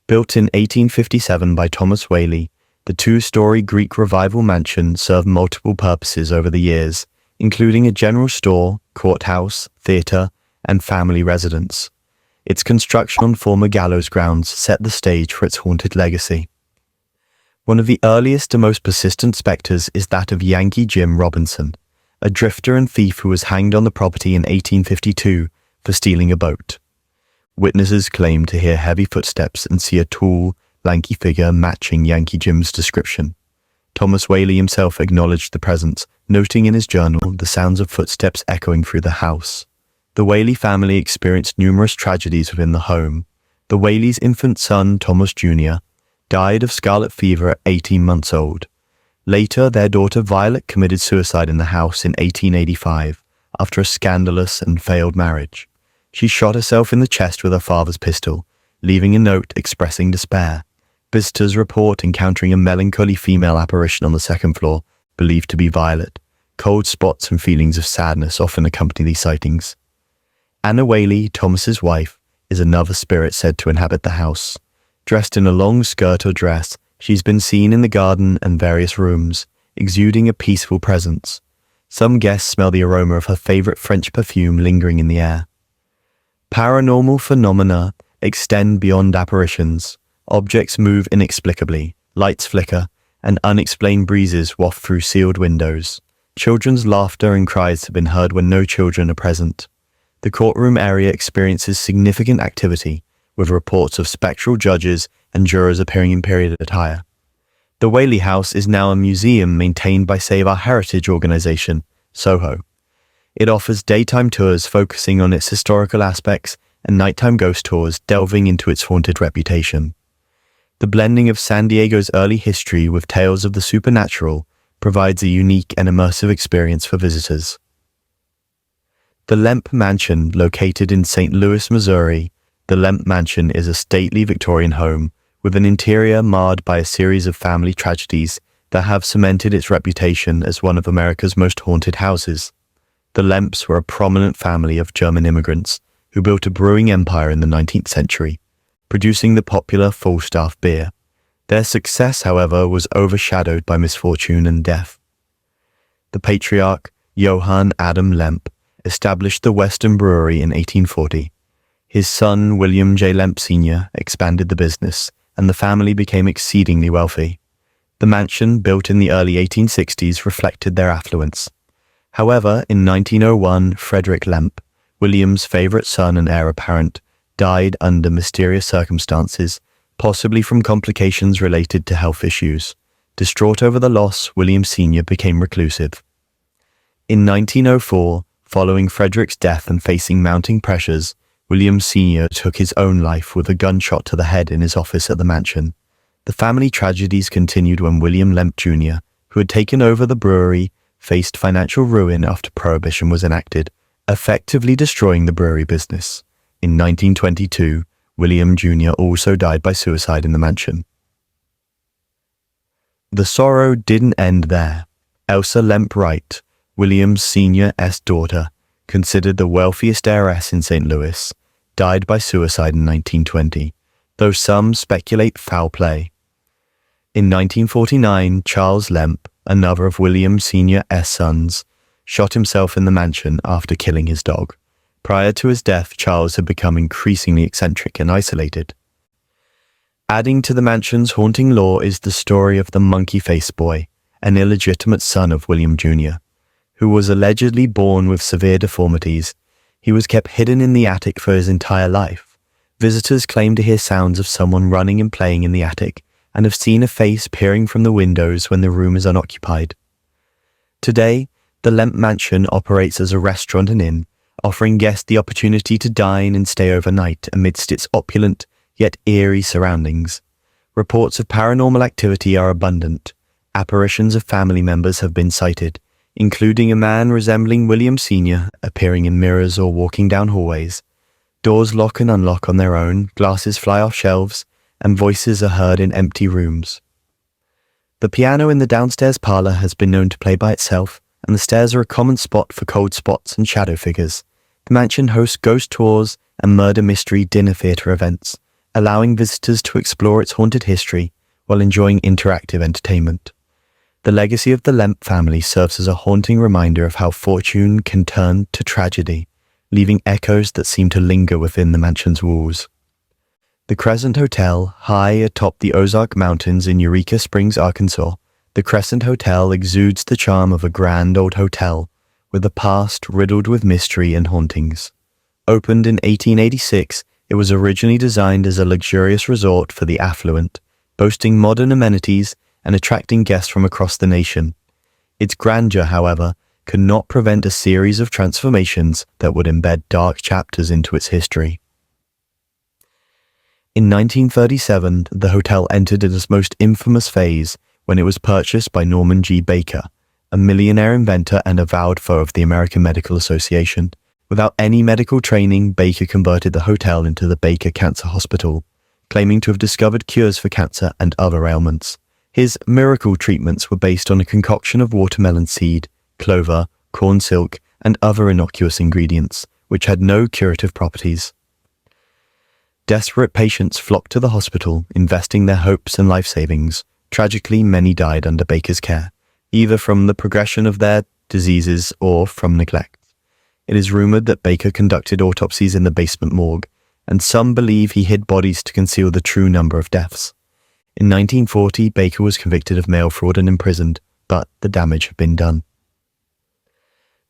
Built in 1857 by Thomas Whaley, the two-story Greek Revival mansion served multiple purposes over the years, including a general store, courthouse, theater, and family residence. Its construction on former gallows grounds set the stage for its haunted legacy. One of the earliest and most persistent specters is that of Yankee Jim Robinson, a drifter and thief who was hanged on the property in 1852 for stealing a boat. Witnesses claim to hear heavy footsteps and see a tall, lanky figure matching Yankee Jim's description. Thomas Whaley himself acknowledged the presence, noting in his journal the sounds of footsteps echoing through the house. The Whaley family experienced numerous tragedies within the home. The Whaley's infant son, Thomas Jr., died of scarlet fever at 18 months old. Later, their daughter Violet committed suicide in the house in 1885 after a scandalous and failed marriage. She shot herself in the chest with her father's pistol, leaving a note expressing despair. Visitors report encountering a melancholy female apparition on the second floor, believed to be Violet. Cold spots and feelings of sadness often accompany these sightings. Anna Whaley, Thomas's wife, is another spirit said to inhabit the house. Dressed in a long skirt or dress, she's been seen in the garden and various rooms, exuding a peaceful presence. Some guests smell the aroma of her favorite French perfume lingering in the air. Paranormal phenomena extend beyond apparitions. Objects move inexplicably, lights flicker, and unexplained breezes waft through sealed windows. Children's laughter and cries have been heard when no children are present. The courtroom area experiences significant activity, with reports of spectral judges and jurors appearing in period attire. The Whaley House is now a museum maintained by Save Our Heritage organization, SOHO. It offers daytime tours focusing on its historical aspects and nighttime ghost tours delving into its haunted reputation. The blending of San Diego's early history with tales of the supernatural provides a unique and immersive experience for visitors. The LMP Mansion, located in St. Louis, Missouri. The LMP Mansion is a stately Victorian home with an interior marred by a series of family tragedies that have cemented its reputation as one of America's most haunted houses. The LMPs were a prominent family of German immigrants who built a brewing empire in the 19th century, producing the popular Falstaff beer. Their success, however, was overshadowed by misfortune and death. The patriarch, Johann Adam LMP, established the Western Brewery in 1840. His son, William J. LMP Sr., expanded the business, and the family became exceedingly wealthy. The mansion, built in the early 1860s, reflected their affluence. However, in 1901, Frederick LMP, William's favorite son and heir apparent, died under mysterious circumstances, possibly from complications related to health issues. Distraught over the loss, William Sr. became reclusive. In 1904, following Frederick's death and facing mounting pressures, William Sr. took his own life with a gunshot to the head in his office at the mansion. The family tragedies continued when William LMP Jr., who had taken over the brewery, faced financial ruin after Prohibition was enacted, effectively destroying the brewery business. In 1922, William Jr. also died by suicide in the mansion. The sorrow didn't end there. Elsa LMP Wright, William Sr.'s daughter, considered the wealthiest heiress in St. Louis, died by suicide in 1920, though some speculate foul play. In 1949, Charles LMP, another of William Sr.'s sons, shot himself in the mansion after killing his dog. Prior to his death, Charles had become increasingly eccentric and isolated. Adding to the mansion's haunting lore is the story of the monkey-faced boy, an illegitimate son of William Jr., who was allegedly born with severe deformities. He was kept hidden in the attic for his entire life. Visitors claim to hear sounds of someone running and playing in the attic and have seen a face peering from the windows when the room is unoccupied. Today, the LMP Mansion operates as a restaurant and inn, offering guests the opportunity to dine and stay overnight amidst its opulent yet eerie surroundings. Reports of paranormal activity are abundant. Apparitions of family members have been cited, including a man resembling William Sr. appearing in mirrors or walking down hallways. Doors lock and unlock on their own, glasses fly off shelves, and voices are heard in empty rooms. The piano in the downstairs parlor has been known to play by itself, and the stairs are a common spot for cold spots and shadow figures. The mansion hosts ghost tours and murder mystery dinner theater events, allowing visitors to explore its haunted history while enjoying interactive entertainment. The legacy of the LMP family serves as a haunting reminder of how fortune can turn to tragedy, leaving echoes that seem to linger within the mansion's walls. The Crescent Hotel, high atop the Ozark Mountains in Eureka Springs, Arkansas, the Crescent Hotel exudes the charm of a grand old hotel, with a past riddled with mystery and hauntings. Opened in 1886, it was originally designed as a luxurious resort for the affluent, boasting modern amenities and attracting guests from across the nation. Its grandeur, however, could not prevent a series of transformations that would embed dark chapters into its history. In 1937, the hotel entered its most infamous phase when it was purchased by Norman G. Baker, a millionaire inventor and avowed foe of the American Medical Association. Without any medical training, Baker converted the hotel into the Baker Cancer Hospital, claiming to have discovered cures for cancer and other ailments. His miracle treatments were based on a concoction of watermelon seed, clover, corn silk, and other innocuous ingredients, which had no curative properties. Desperate patients flocked to the hospital, investing their hopes and life savings. Tragically, many died under Baker's care, either from the progression of their diseases or from neglect. It is rumored that Baker conducted autopsies in the basement morgue, and some believe he hid bodies to conceal the true number of deaths. In 1940, Baker was convicted of mail fraud and imprisoned, but the damage had been done.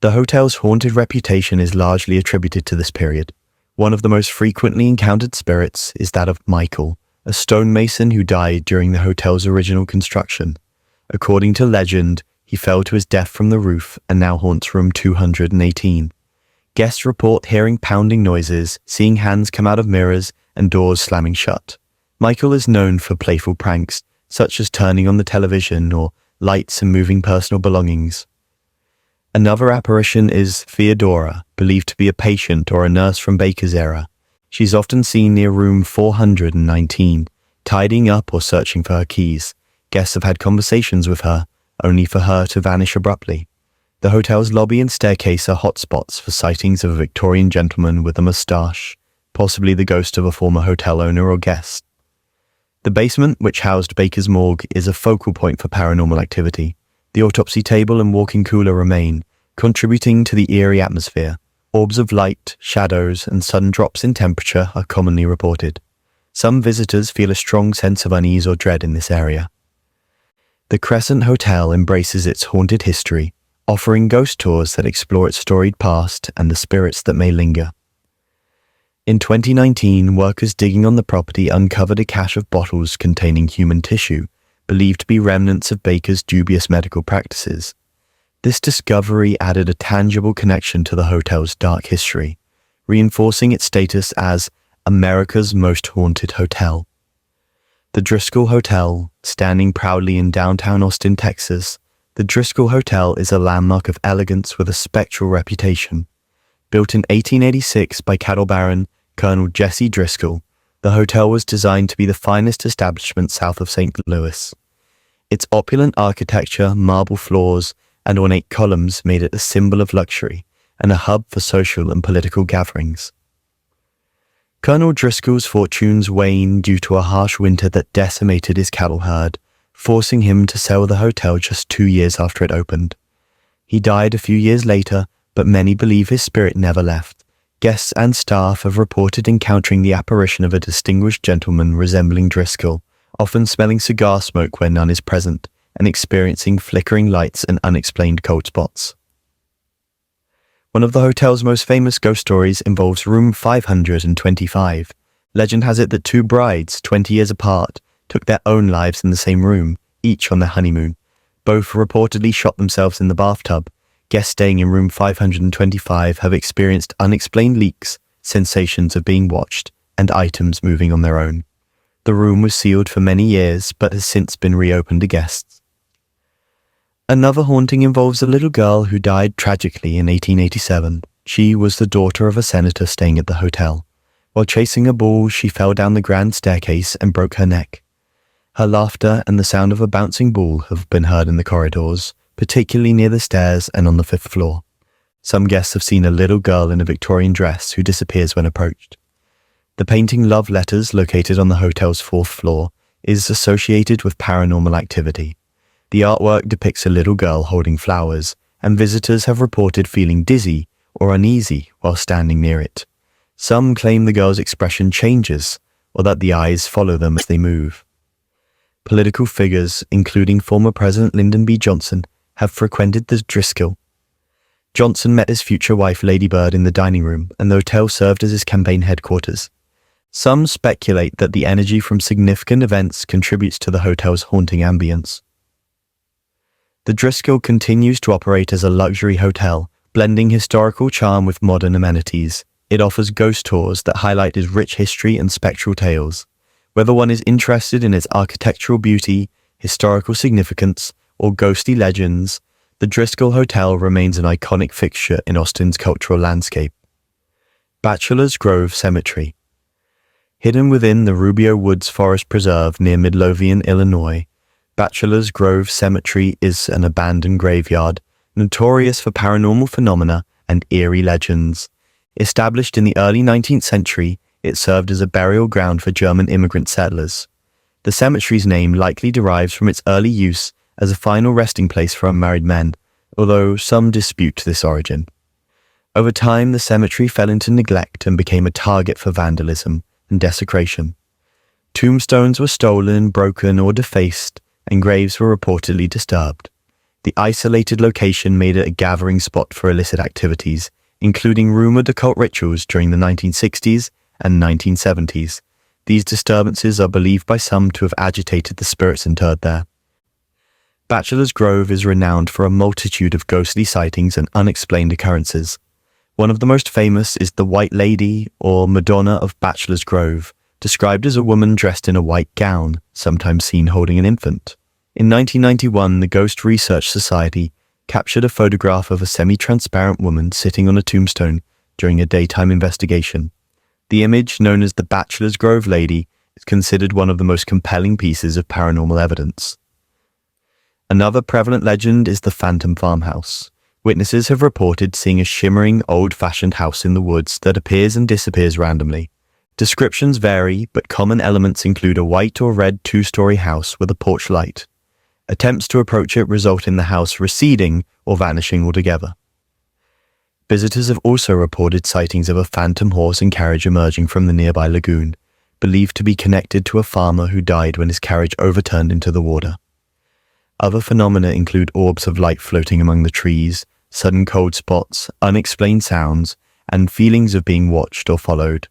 The hotel's haunted reputation is largely attributed to this period. One of the most frequently encountered spirits is that of Michael, a stonemason who died during the hotel's original construction. According to legend, he fell to his death from the roof and now haunts room 218. Guests report hearing pounding noises, seeing hands come out of mirrors, and doors slamming shut. Michael is known for playful pranks, such as turning on the television or lights and moving personal belongings. Another apparition is Theodora, believed to be a patient or a nurse from Baker's era. She's often seen near room 419, tidying up or searching for her keys. Guests have had conversations with her, only for her to vanish abruptly. The hotel's lobby and staircase are hotspots for sightings of a Victorian gentleman with a moustache, possibly the ghost of a former hotel owner or guest. The basement, which housed Baker's morgue, is a focal point for paranormal activity. The autopsy table and walk-in cooler remain, contributing to the eerie atmosphere. Orbs of light, shadows, and sudden drops in temperature are commonly reported. Some visitors feel a strong sense of unease or dread in this area. The Crescent Hotel embraces its haunted history, offering ghost tours that explore its storied past and the spirits that may linger. In 2019, workers digging on the property uncovered a cache of bottles containing human tissue, believed to be remnants of Baker's dubious medical practices. This discovery added a tangible connection to the hotel's dark history, reinforcing its status as America's most haunted hotel. The Driscoll Hotel, standing proudly in downtown Austin, Texas, the Driscoll Hotel is a landmark of elegance with a spectral reputation. Built in 1886 by cattle baron Colonel Jesse Driscoll, the hotel was designed to be the finest establishment south of St. Louis. Its opulent architecture, marble floors, and ornate columns made it a symbol of luxury and a hub for social and political gatherings. Colonel Driscoll's fortunes waned due to a harsh winter that decimated his cattle herd, forcing him to sell the hotel just 2 years after it opened. He died a few years later, but many believe his spirit never left. Guests and staff have reported encountering the apparition of a distinguished gentleman resembling Driscoll, often smelling cigar smoke where none is present, and experiencing flickering lights and unexplained cold spots. One of the hotel's most famous ghost stories involves room 525. Legend has it that two brides, 20 years apart, took their own lives in the same room, each on their honeymoon. Both reportedly shot themselves in the bathtub. Guests staying in room 525 have experienced unexplained leaks, sensations of being watched, and items moving on their own. The room was sealed for many years, but has since been reopened to guests. Another haunting involves a little girl who died tragically in 1887. She was the daughter of a senator staying at the hotel. While chasing a ball, she fell down the grand staircase and broke her neck. Her laughter and the sound of a bouncing ball have been heard in the corridors, particularly near the stairs and on the 5th floor. Some guests have seen a little girl in a Victorian dress who disappears when approached. The painting Love Letters, located on the hotel's 4th floor, is associated with paranormal activity. The artwork depicts a little girl holding flowers, and visitors have reported feeling dizzy or uneasy while standing near it. Some claim the girl's expression changes, or that the eyes follow them as they move. Political figures, including former President Lyndon B. Johnson, have frequented the Driscoll. Johnson met his future wife Lady Bird in the dining room, and the hotel served as his campaign headquarters. Some speculate that the energy from significant events contributes to the hotel's haunting ambience. The Driscoll continues to operate as a luxury hotel, blending historical charm with modern amenities. It offers ghost tours that highlight its rich history and spectral tales. Whether one is interested in its architectural beauty, historical significance, or ghostly legends, the Driscoll Hotel remains an iconic fixture in Austin's cultural landscape. Bachelor's Grove Cemetery. Hidden within the Rubio Woods Forest Preserve near Midlothian, Illinois, Bachelor's Grove Cemetery is an abandoned graveyard, notorious for paranormal phenomena and eerie legends. Established in the early 19th century, it served as a burial ground for German immigrant settlers. The cemetery's name likely derives from its early use as a final resting place for unmarried men, although some dispute this origin. Over time, the cemetery fell into neglect and became a target for vandalism and desecration. Tombstones were stolen, broken, or defaced, and graves were reportedly disturbed. The isolated location made it a gathering spot for illicit activities, including rumored occult rituals during the 1960s and 1970s. These disturbances are believed by some to have agitated the spirits interred there. Bachelor's Grove is renowned for a multitude of ghostly sightings and unexplained occurrences. One of the most famous is the White Lady, or Madonna of Bachelor's Grove, described as a woman dressed in a white gown, sometimes seen holding an infant. In 1991, the Ghost Research Society captured a photograph of a semi-transparent woman sitting on a tombstone during a daytime investigation. The image, known as the Bachelor's Grove Lady, is considered one of the most compelling pieces of paranormal evidence. Another prevalent legend is the Phantom Farmhouse. Witnesses have reported seeing a shimmering, old-fashioned house in the woods that appears and disappears randomly. Descriptions vary, but common elements include a white or red 2-story house with a porch light. Attempts to approach it result in the house receding or vanishing altogether. Visitors have also reported sightings of a phantom horse and carriage emerging from the nearby lagoon, believed to be connected to a farmer who died when his carriage overturned into the water. Other phenomena include orbs of light floating among the trees, sudden cold spots, unexplained sounds, and feelings of being watched or followed.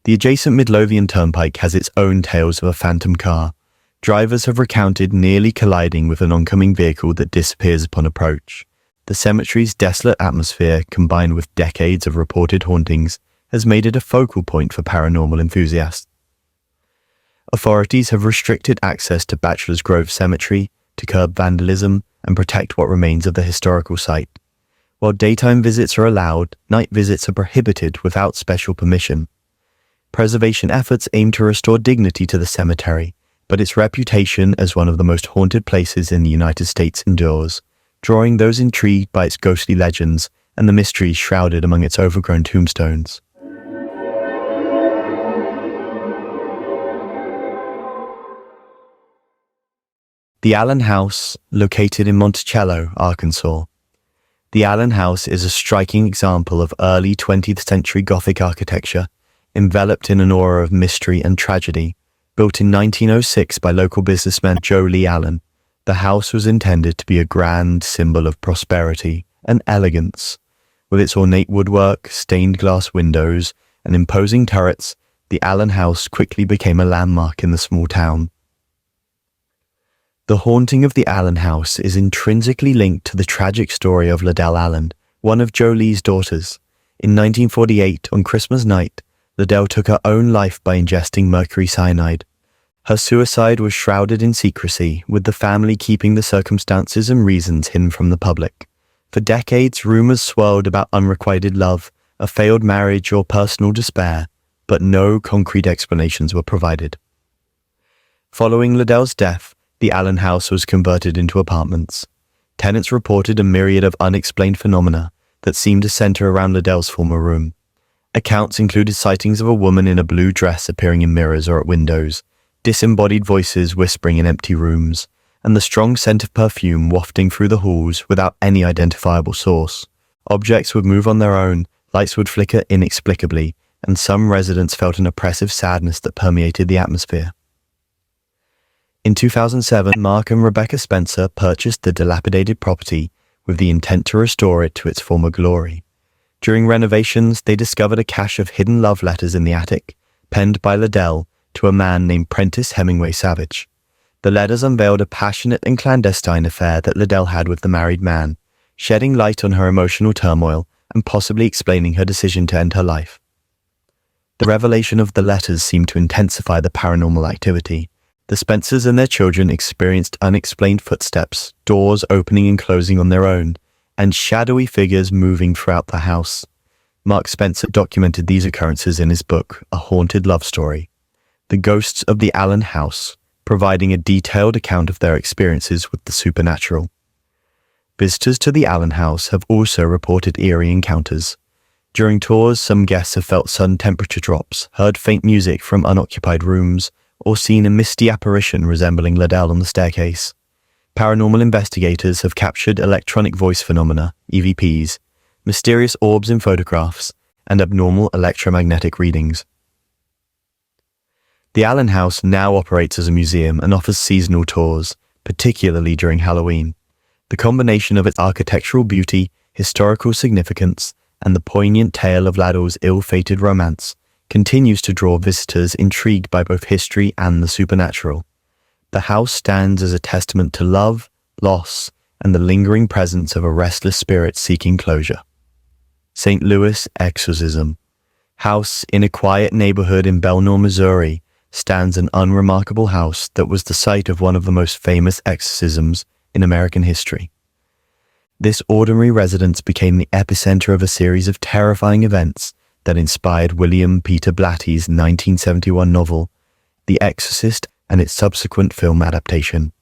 The adjacent Midlothian Turnpike has its own tales of a phantom car. Drivers have recounted nearly colliding with an oncoming vehicle that disappears upon approach. The cemetery's desolate atmosphere, combined with decades of reported hauntings, has made it a focal point for paranormal enthusiasts. Authorities have restricted access to Bachelor's Grove Cemetery to curb vandalism and protect what remains of the historical site. While daytime visits are allowed, night visits are prohibited without special permission. Preservation efforts aim to restore dignity to the cemetery, but its reputation as one of the most haunted places in the United States endures, drawing those intrigued by its ghostly legends and the mysteries shrouded among its overgrown tombstones. The Allen House, located in Monticello, Arkansas. The Allen House is a striking example of early 20th century Gothic architecture, enveloped in an aura of mystery and tragedy. Built in 1906 by local businessman Joe Lee Allen, the house was intended to be a grand symbol of prosperity and elegance. With its ornate woodwork, stained glass windows, and imposing turrets, the Allen House quickly became a landmark in the small town. The haunting of the Allen House is intrinsically linked to the tragic story of Liddell Allen, one of Joe Lee's daughters. In 1948, on Christmas night, Liddell took her own life by ingesting mercury cyanide. Her suicide was shrouded in secrecy, with the family keeping the circumstances and reasons hidden from the public. For decades, rumors swirled about unrequited love, a failed marriage, or personal despair, but no concrete explanations were provided. Following Liddell's death, the Allen house was converted into apartments. Tenants reported a myriad of unexplained phenomena that seemed to center around Liddell's former room. Accounts included sightings of a woman in a blue dress appearing in mirrors or at windows, disembodied voices whispering in empty rooms, and the strong scent of perfume wafting through the halls without any identifiable source. Objects would move on their own, lights would flicker inexplicably, and some residents felt an oppressive sadness that permeated the atmosphere. In 2007, Mark and Rebecca Spencer purchased the dilapidated property with the intent to restore it to its former glory. During renovations, they discovered a cache of hidden love letters in the attic, penned by Liddell to a man named Prentice Hemingway Savage. The letters unveiled a passionate and clandestine affair that Liddell had with the married man, shedding light on her emotional turmoil and possibly explaining her decision to end her life. The revelation of the letters seemed to intensify the paranormal activity. The Spencers and their children experienced unexplained footsteps, doors opening and closing on their own, and shadowy figures moving throughout the house. Mark Spencer documented these occurrences in his book, A Haunted Love Story, The Ghosts of the Allen House, providing a detailed account of their experiences with the supernatural. Visitors to the Allen house have also reported eerie encounters. During tours, some guests have felt sudden temperature drops, heard faint music from unoccupied rooms, or seen a misty apparition resembling Liddell on the staircase. Paranormal investigators have captured electronic voice phenomena, EVPs, mysterious orbs in photographs, and abnormal electromagnetic readings. The Allen House now operates as a museum and offers seasonal tours, particularly during Halloween. The combination of its architectural beauty, historical significance, and the poignant tale of Liddell's ill-fated romance continues to draw visitors intrigued by both history and the supernatural. The house stands as a testament to love, loss, and the lingering presence of a restless spirit seeking closure. St. Louis Exorcism. House in a quiet neighborhood in Belknap, Missouri, stands an unremarkable house that was the site of one of the most famous exorcisms in American history. This ordinary residence became the epicenter of a series of terrifying events that inspired William Peter Blatty's 1971 novel, The Exorcist, and its subsequent film adaptation.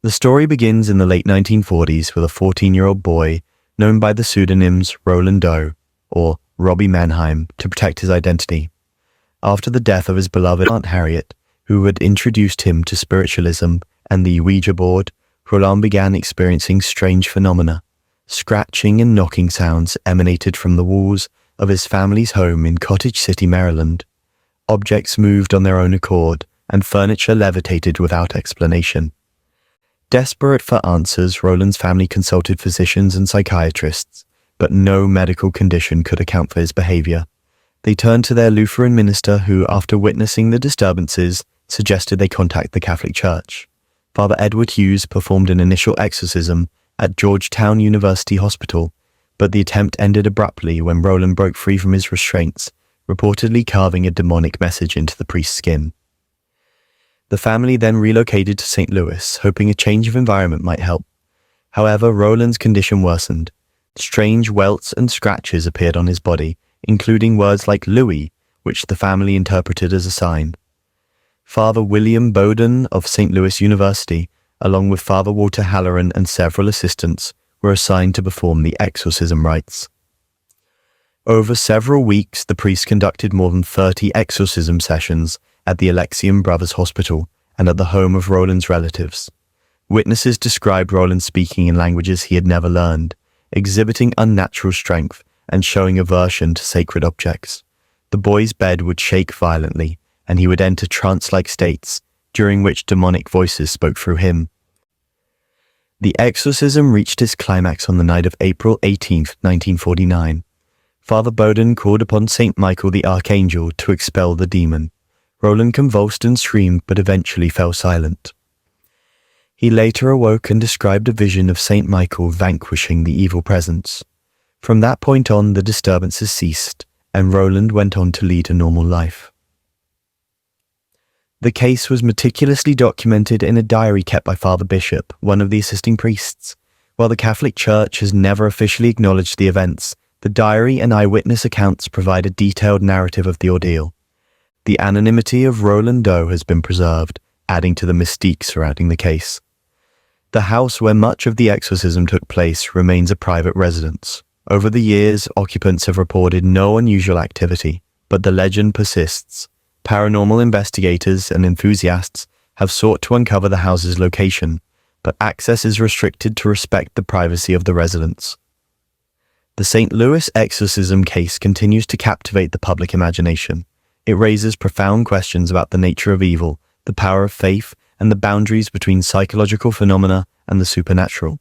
The story begins in the late 1940s with a 14-year-old boy known by the pseudonyms Roland Doe, or Robbie Mannheim, to protect his identity. After the death of his beloved Aunt Harriet, who had introduced him to spiritualism and the Ouija board, Roland began experiencing strange phenomena. Scratching and knocking sounds emanated from the walls of his family's home in Cottage City, Maryland. Objects moved on their own accord, and furniture levitated without explanation. Desperate for answers, Roland's family consulted physicians and psychiatrists, but no medical condition could account for his behavior. They turned to their Lutheran minister who, after witnessing the disturbances, suggested they contact the Catholic Church. Father Edward Hughes performed an initial exorcism at Georgetown University Hospital, but the attempt ended abruptly when Roland broke free from his restraints, reportedly carving a demonic message into the priest's skin. The family then relocated to St. Louis, hoping a change of environment might help. However, Roland's condition worsened. Strange welts and scratches appeared on his body, including words like Louis, which the family interpreted as a sign. Father William Bordon of St. Louis University, along with Father Walter Halloran and several assistants, were assigned to perform the exorcism rites. Over several weeks, the priest conducted more than 30 exorcism sessions at the Alexian Brothers Hospital and at the home of Roland's relatives. Witnesses described Roland speaking in languages he had never learned, exhibiting unnatural strength and showing aversion to sacred objects. The boy's bed would shake violently, and he would enter trance-like states, during which demonic voices spoke through him. The exorcism reached its climax on the night of April 18, 1949. Father Bordon called upon St. Michael the Archangel to expel the demon. Roland convulsed and screamed, but eventually fell silent. He later awoke and described a vision of St. Michael vanquishing the evil presence. From that point on, the disturbances ceased, and Roland went on to lead a normal life. The case was meticulously documented in a diary kept by Father Bishop, one of the assisting priests. While the Catholic Church has never officially acknowledged the events, the diary and eyewitness accounts provide a detailed narrative of the ordeal. The anonymity of Roland Doe has been preserved, adding to the mystique surrounding the case. The house where much of the exorcism took place remains a private residence. Over the years, occupants have reported no unusual activity, but the legend persists. Paranormal investigators and enthusiasts have sought to uncover the house's location, but access is restricted to respect the privacy of the residents. The St. Louis exorcism case continues to captivate the public imagination. It raises profound questions about the nature of evil, the power of faith, and the boundaries between psychological phenomena and the supernatural.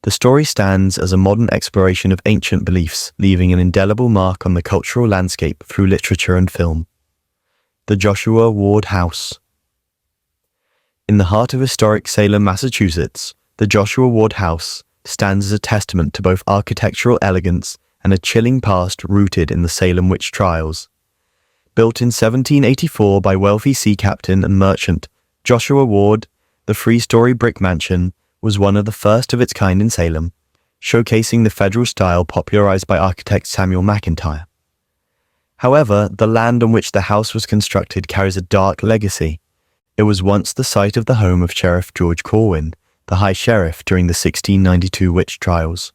The story stands as a modern exploration of ancient beliefs, leaving an indelible mark on the cultural landscape through literature and film. The Joshua Ward House. In the heart of historic Salem, Massachusetts, the Joshua Ward House stands as a testament to both architectural elegance and a chilling past rooted in the Salem witch trials. Built in 1784 by wealthy sea captain and merchant Joshua Ward, the three-story brick mansion was one of the first of its kind in Salem, showcasing the federal style popularized by architect Samuel McIntyre. However, the land on which the house was constructed carries a dark legacy. It was once the site of the home of Sheriff George Corwin, the High Sheriff during the 1692 witch trials.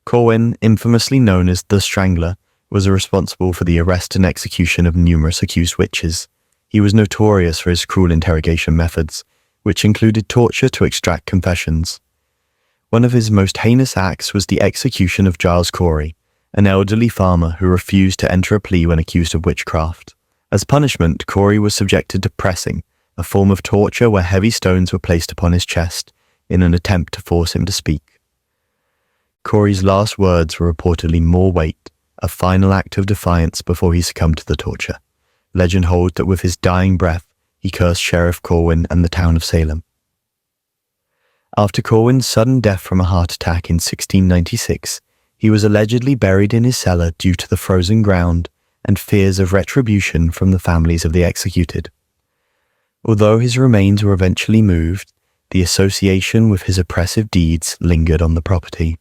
Corwin, infamously known as the Strangler, was responsible for the arrest and execution of numerous accused witches. He was notorious for his cruel interrogation methods, which included torture to extract confessions. One of his most heinous acts was the execution of Giles Corey, an elderly farmer who refused to enter a plea when accused of witchcraft. As punishment, Corey was subjected to pressing, a form of torture where heavy stones were placed upon his chest in an attempt to force him to speak. Corey's last words were reportedly more weight, a final act of defiance before he succumbed to the torture. Legend holds that with his dying breath, he cursed Sheriff Corwin and the town of Salem. After Corwin's sudden death from a heart attack in 1696, he was allegedly buried in his cellar due to the frozen ground and fears of retribution from the families of the executed. Although his remains were eventually moved, the association with his oppressive deeds lingered on the property.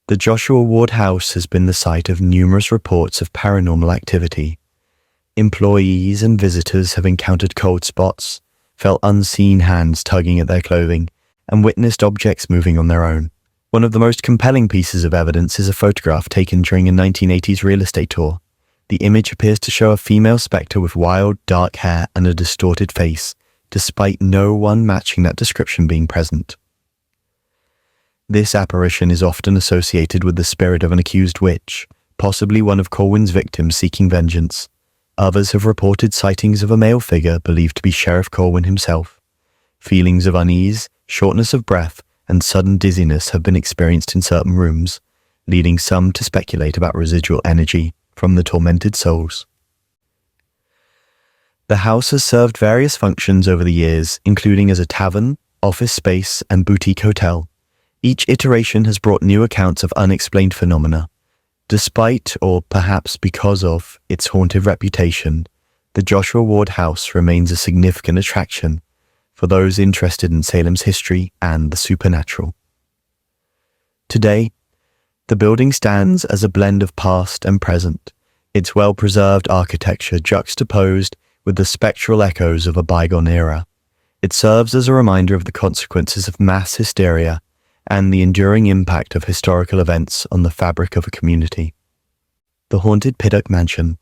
The Joshua Ward House has been the site of numerous reports of paranormal activity. Employees and visitors have encountered cold spots, felt unseen hands tugging at their clothing, and witnessed objects moving on their own. One of the most compelling pieces of evidence is a photograph taken during a 1980s real estate tour. The image appears to show a female spectre with wild, dark hair and a distorted face, despite no one matching that description being present. This apparition is often associated with the spirit of an accused witch, possibly one of Corwin's victims seeking vengeance. Others have reported sightings of a male figure believed to be Sheriff Corwin himself. Feelings of unease, shortness of breath, and sudden dizziness have been experienced in certain rooms, leading some to speculate about residual energy from the tormented souls. The house has served various functions over the years, including as a tavern, office space, and boutique hotel. Each iteration has brought new accounts of unexplained phenomena. Despite, or perhaps because of, its haunted reputation, the Joshua Ward House remains a significant attraction for those interested in Salem's history and the supernatural. Today, the building stands as a blend of past and present, its well-preserved architecture juxtaposed with the spectral echoes of a bygone era. It serves as a reminder of the consequences of mass hysteria and the enduring impact of historical events on the fabric of a community. The haunted Pittock Mansion.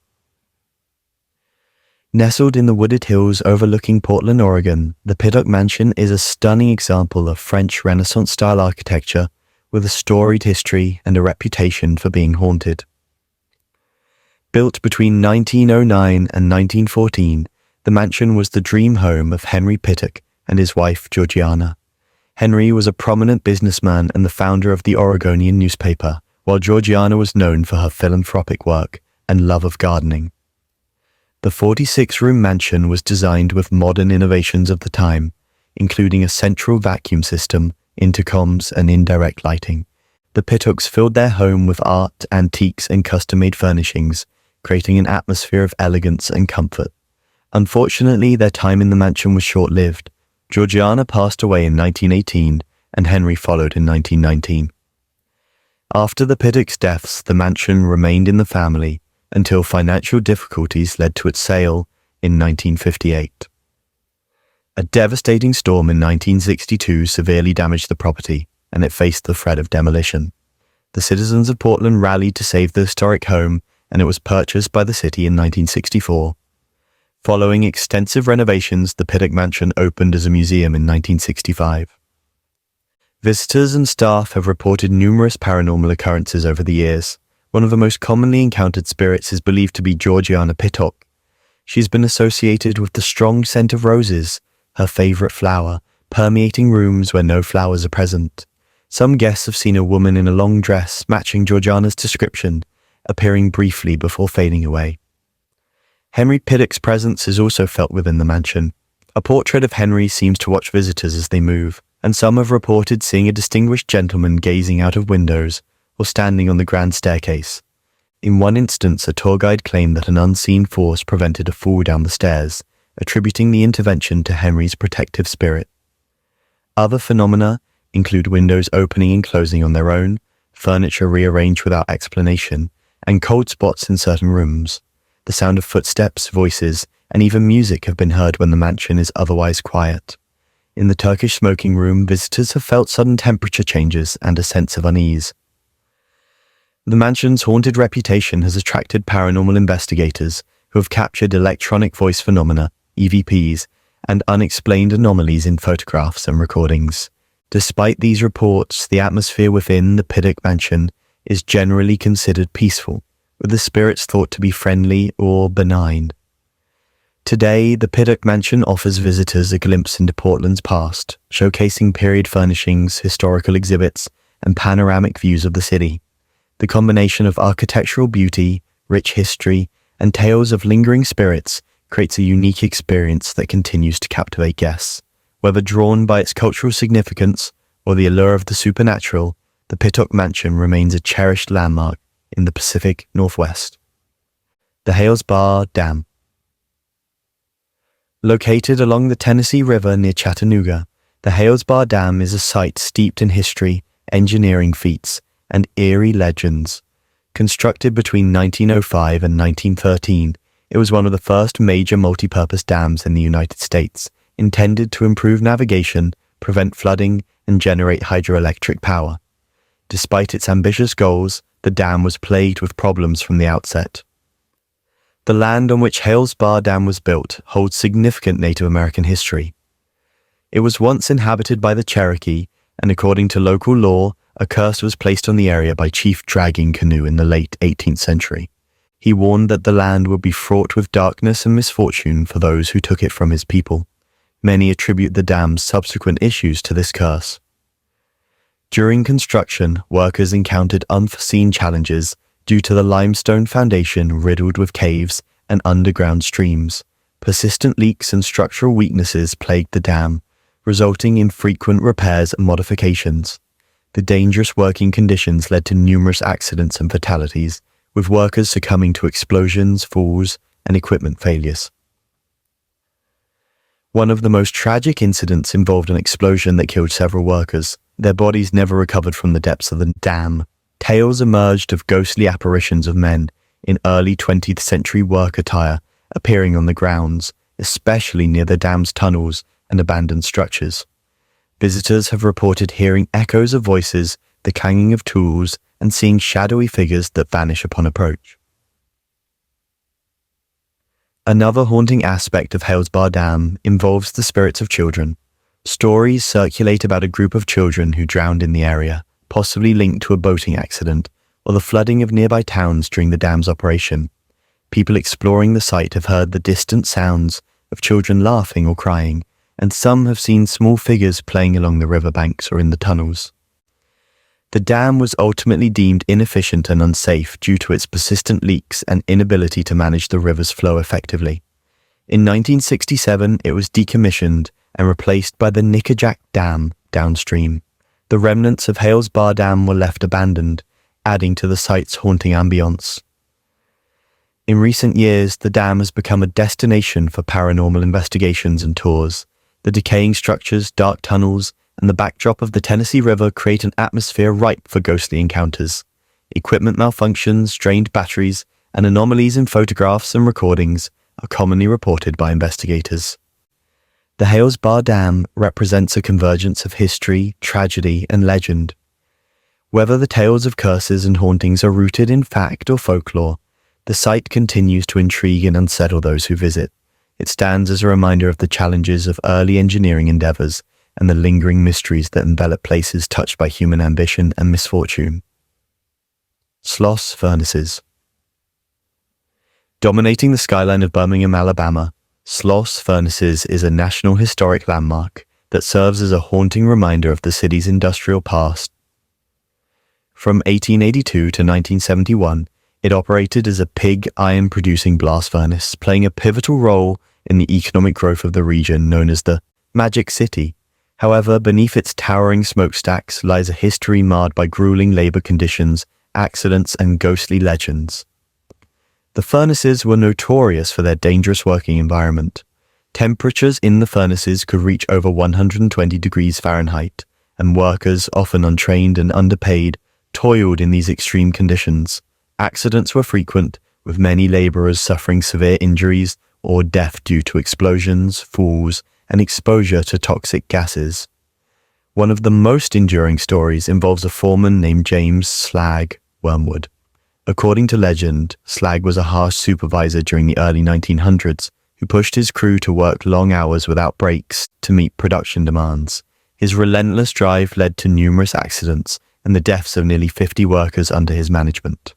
Nestled in the wooded hills overlooking Portland, Oregon, the Pittock Mansion is a stunning example of French Renaissance-style architecture with a storied history and a reputation for being haunted. Built between 1909 and 1914, the mansion was the dream home of Henry Pittock and his wife Georgiana. Henry was a prominent businessman and the founder of the Oregonian newspaper, while Georgiana was known for her philanthropic work and love of gardening. The 46-room mansion was designed with modern innovations of the time, including a central vacuum system, intercoms, and indirect lighting. The Pittocks filled their home with art, antiques, and custom-made furnishings, creating an atmosphere of elegance and comfort. Unfortunately, their time in the mansion was short-lived. Georgiana passed away in 1918, and Henry followed in 1919. After the Pittocks' deaths, the mansion remained in the family, until financial difficulties led to its sale in 1958. A devastating storm in 1962 severely damaged the property, and it faced the threat of demolition. The citizens of Portland rallied to save the historic home, and it was purchased by the city in 1964. Following extensive renovations, the Pittock Mansion opened as a museum in 1965. Visitors and staff have reported numerous paranormal occurrences over the years. One of the most commonly encountered spirits is believed to be Georgiana Pittock. She's been associated with the strong scent of roses, her favorite flower, permeating rooms where no flowers are present. Some guests have seen a woman in a long dress matching Georgiana's description, appearing briefly before fading away. Henry Pittock's presence is also felt within the mansion. A portrait of Henry seems to watch visitors as they move, and some have reported seeing a distinguished gentleman gazing out of windows or standing on the grand staircase. In one instance, a tour guide claimed that an unseen force prevented a fall down the stairs, attributing the intervention to Henry's protective spirit. Other phenomena include windows opening and closing on their own, furniture rearranged without explanation, and cold spots in certain rooms. The sound of footsteps, voices, and even music have been heard when the mansion is otherwise quiet. In the Turkish smoking room, visitors have felt sudden temperature changes and a sense of unease. The mansion's haunted reputation has attracted paranormal investigators who have captured electronic voice phenomena, EVPs, and unexplained anomalies in photographs and recordings. Despite these reports, the atmosphere within the Pittock Mansion is generally considered peaceful, with the spirits thought to be friendly or benign. Today, the Pittock Mansion offers visitors a glimpse into Portland's past, showcasing period furnishings, historical exhibits, and panoramic views of the city. The combination of architectural beauty, rich history, and tales of lingering spirits creates a unique experience that continues to captivate guests. Whether drawn by its cultural significance or the allure of the supernatural, the Pittock Mansion remains a cherished landmark in the Pacific Northwest. The Hales Bar Dam. Located along the Tennessee River near Chattanooga, the Hales Bar Dam is a site steeped in history, engineering feats, and eerie legends. Constructed between 1905 and 1913, it was one of the first major multi-purpose dams in the United States, intended to improve navigation, prevent flooding, and generate hydroelectric power. Despite its ambitious goals, the dam was plagued with problems from the outset. The land on which Hales Bar Dam was built holds significant Native American history. It was once inhabited by the Cherokee, and according to local law, a curse was placed on the area by Chief Dragging Canoe in the late 18th century. He warned that the land would be fraught with darkness and misfortune for those who took it from his people. Many attribute the dam's subsequent issues to this curse. During construction, workers encountered unforeseen challenges due to the limestone foundation riddled with caves and underground streams. Persistent leaks and structural weaknesses plagued the dam, resulting in frequent repairs and modifications. The dangerous working conditions led to numerous accidents and fatalities, with workers succumbing to explosions, falls, and equipment failures. One of the most tragic incidents involved an explosion that killed several workers. Their bodies never recovered from the depths of the dam. Tales emerged of ghostly apparitions of men in early 20th century work attire appearing on the grounds, especially near the dam's tunnels and abandoned structures. Visitors have reported hearing echoes of voices, the clanging of tools, and seeing shadowy figures that vanish upon approach. Another haunting aspect of Hales Bar Dam involves the spirits of children. Stories circulate about a group of children who drowned in the area, possibly linked to a boating accident or the flooding of nearby towns during the dam's operation. People exploring the site have heard the distant sounds of children laughing or crying, and some have seen small figures playing along the riverbanks or in the tunnels. The dam was ultimately deemed inefficient and unsafe due to its persistent leaks and inability to manage the river's flow effectively. In 1967, it was decommissioned and replaced by the Nickajack Dam downstream. The remnants of Hales Bar Dam were left abandoned, adding to the site's haunting ambience. In recent years, the dam has become a destination for paranormal investigations and tours. The decaying structures, dark tunnels, and the backdrop of the Tennessee River create an atmosphere ripe for ghostly encounters. Equipment malfunctions, strained batteries, and anomalies in photographs and recordings are commonly reported by investigators. The Hales Bar Dam represents a convergence of history, tragedy, and legend. Whether the tales of curses and hauntings are rooted in fact or folklore, the site continues to intrigue and unsettle those who visit. It stands as a reminder of the challenges of early engineering endeavors and the lingering mysteries that envelop places touched by human ambition and misfortune. Sloss Furnaces. Dominating the skyline of Birmingham, Alabama, Sloss Furnaces is a National Historic Landmark that serves as a haunting reminder of the city's industrial past. From 1882 to 1971, it operated as a pig iron-producing blast furnace, playing a pivotal role in the economic growth of the region known as the Magic City. However, beneath its towering smokestacks lies a history marred by grueling labor conditions, accidents, and ghostly legends. The furnaces were notorious for their dangerous working environment. Temperatures in the furnaces could reach over 120 degrees Fahrenheit, and workers, often untrained and underpaid, toiled in these extreme conditions. Accidents were frequent, with many laborers suffering severe injuries or death due to explosions, falls, and exposure to toxic gases. One of the most enduring stories involves a foreman named James Slag Wormwood. According to legend, Slag was a harsh supervisor during the early 1900s who pushed his crew to work long hours without breaks to meet production demands. His relentless drive led to numerous accidents and the deaths of nearly 50 workers under his management.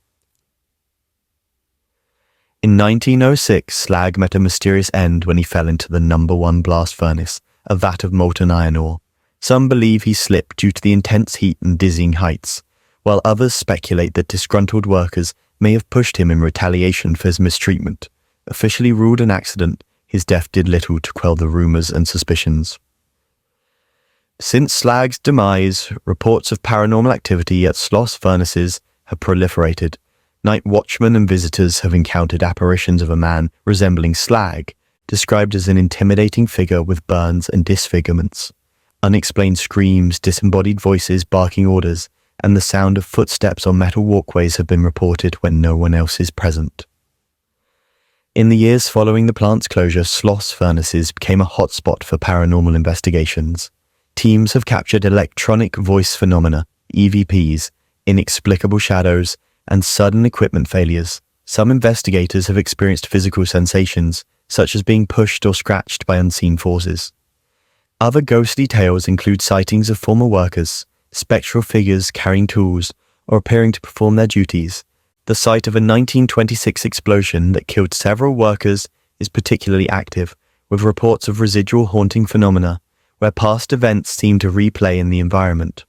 In 1906, Slag met a mysterious end when he fell into the number 1 blast furnace, a vat of molten iron ore. Some believe he slipped due to the intense heat and dizzying heights, while others speculate that disgruntled workers may have pushed him in retaliation for his mistreatment. Officially ruled an accident, his death did little to quell the rumors and suspicions. Since Slag's demise, reports of paranormal activity at Sloss Furnaces have proliferated. Night watchmen and visitors have encountered apparitions of a man resembling Slag, described as an intimidating figure with burns and disfigurements. Unexplained screams, disembodied voices barking orders, and the sound of footsteps on metal walkways have been reported when no one else is present. In the years following the plant's closure, Sloss Furnaces became a hotspot for paranormal investigations. Teams have captured electronic voice phenomena, EVPs, inexplicable shadows, and sudden equipment failures. Some investigators have experienced physical sensations, such as being pushed or scratched by unseen forces. Other ghostly tales include sightings of former workers, spectral figures carrying tools, or appearing to perform their duties. The site of a 1926 explosion that killed several workers is particularly active, with reports of residual haunting phenomena, where past events seem to replay in the environment.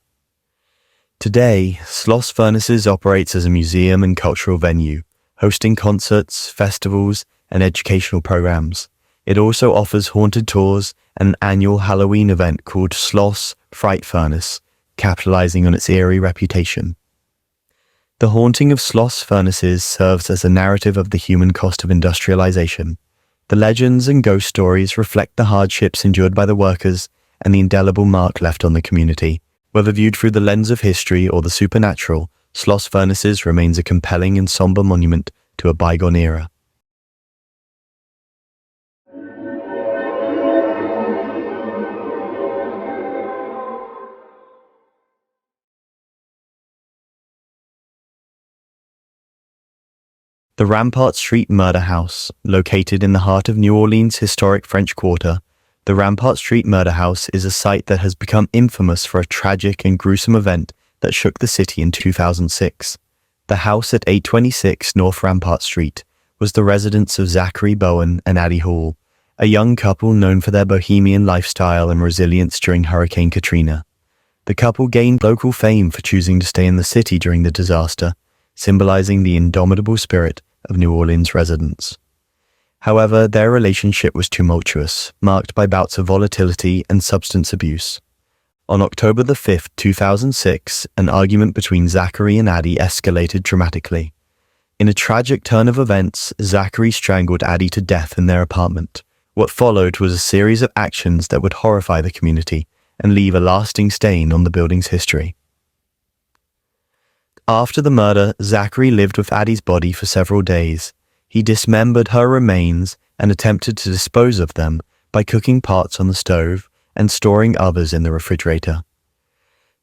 Today, Sloss Furnaces operates as a museum and cultural venue, hosting concerts, festivals, and educational programs. It also offers haunted tours and an annual Halloween event called Sloss Fright Furnace, capitalizing on its eerie reputation. The haunting of Sloss Furnaces serves as a narrative of the human cost of industrialization. The legends and ghost stories reflect the hardships endured by the workers and the indelible mark left on the community. Whether viewed through the lens of history or the supernatural, Sloss Furnaces remains a compelling and somber monument to a bygone era. The Rampart Street Murder House, located in the heart of New Orleans' historic French Quarter, the Rampart Street Murder House is a site that has become infamous for a tragic and gruesome event that shook the city in 2006. The house at 826 North Rampart Street was the residence of Zachary Bowen and Addie Hall, a young couple known for their bohemian lifestyle and resilience during Hurricane Katrina. The couple gained local fame for choosing to stay in the city during the disaster, symbolizing the indomitable spirit of New Orleans residents. However, their relationship was tumultuous, marked by bouts of volatility and substance abuse. On October 5, 2006, an argument between Zachary and Addie escalated dramatically. In a tragic turn of events, Zachary strangled Addie to death in their apartment. What followed was a series of actions that would horrify the community and leave a lasting stain on the building's history. After the murder, Zachary lived with Addie's body for several days. He dismembered her remains and attempted to dispose of them by cooking parts on the stove and storing others in the refrigerator.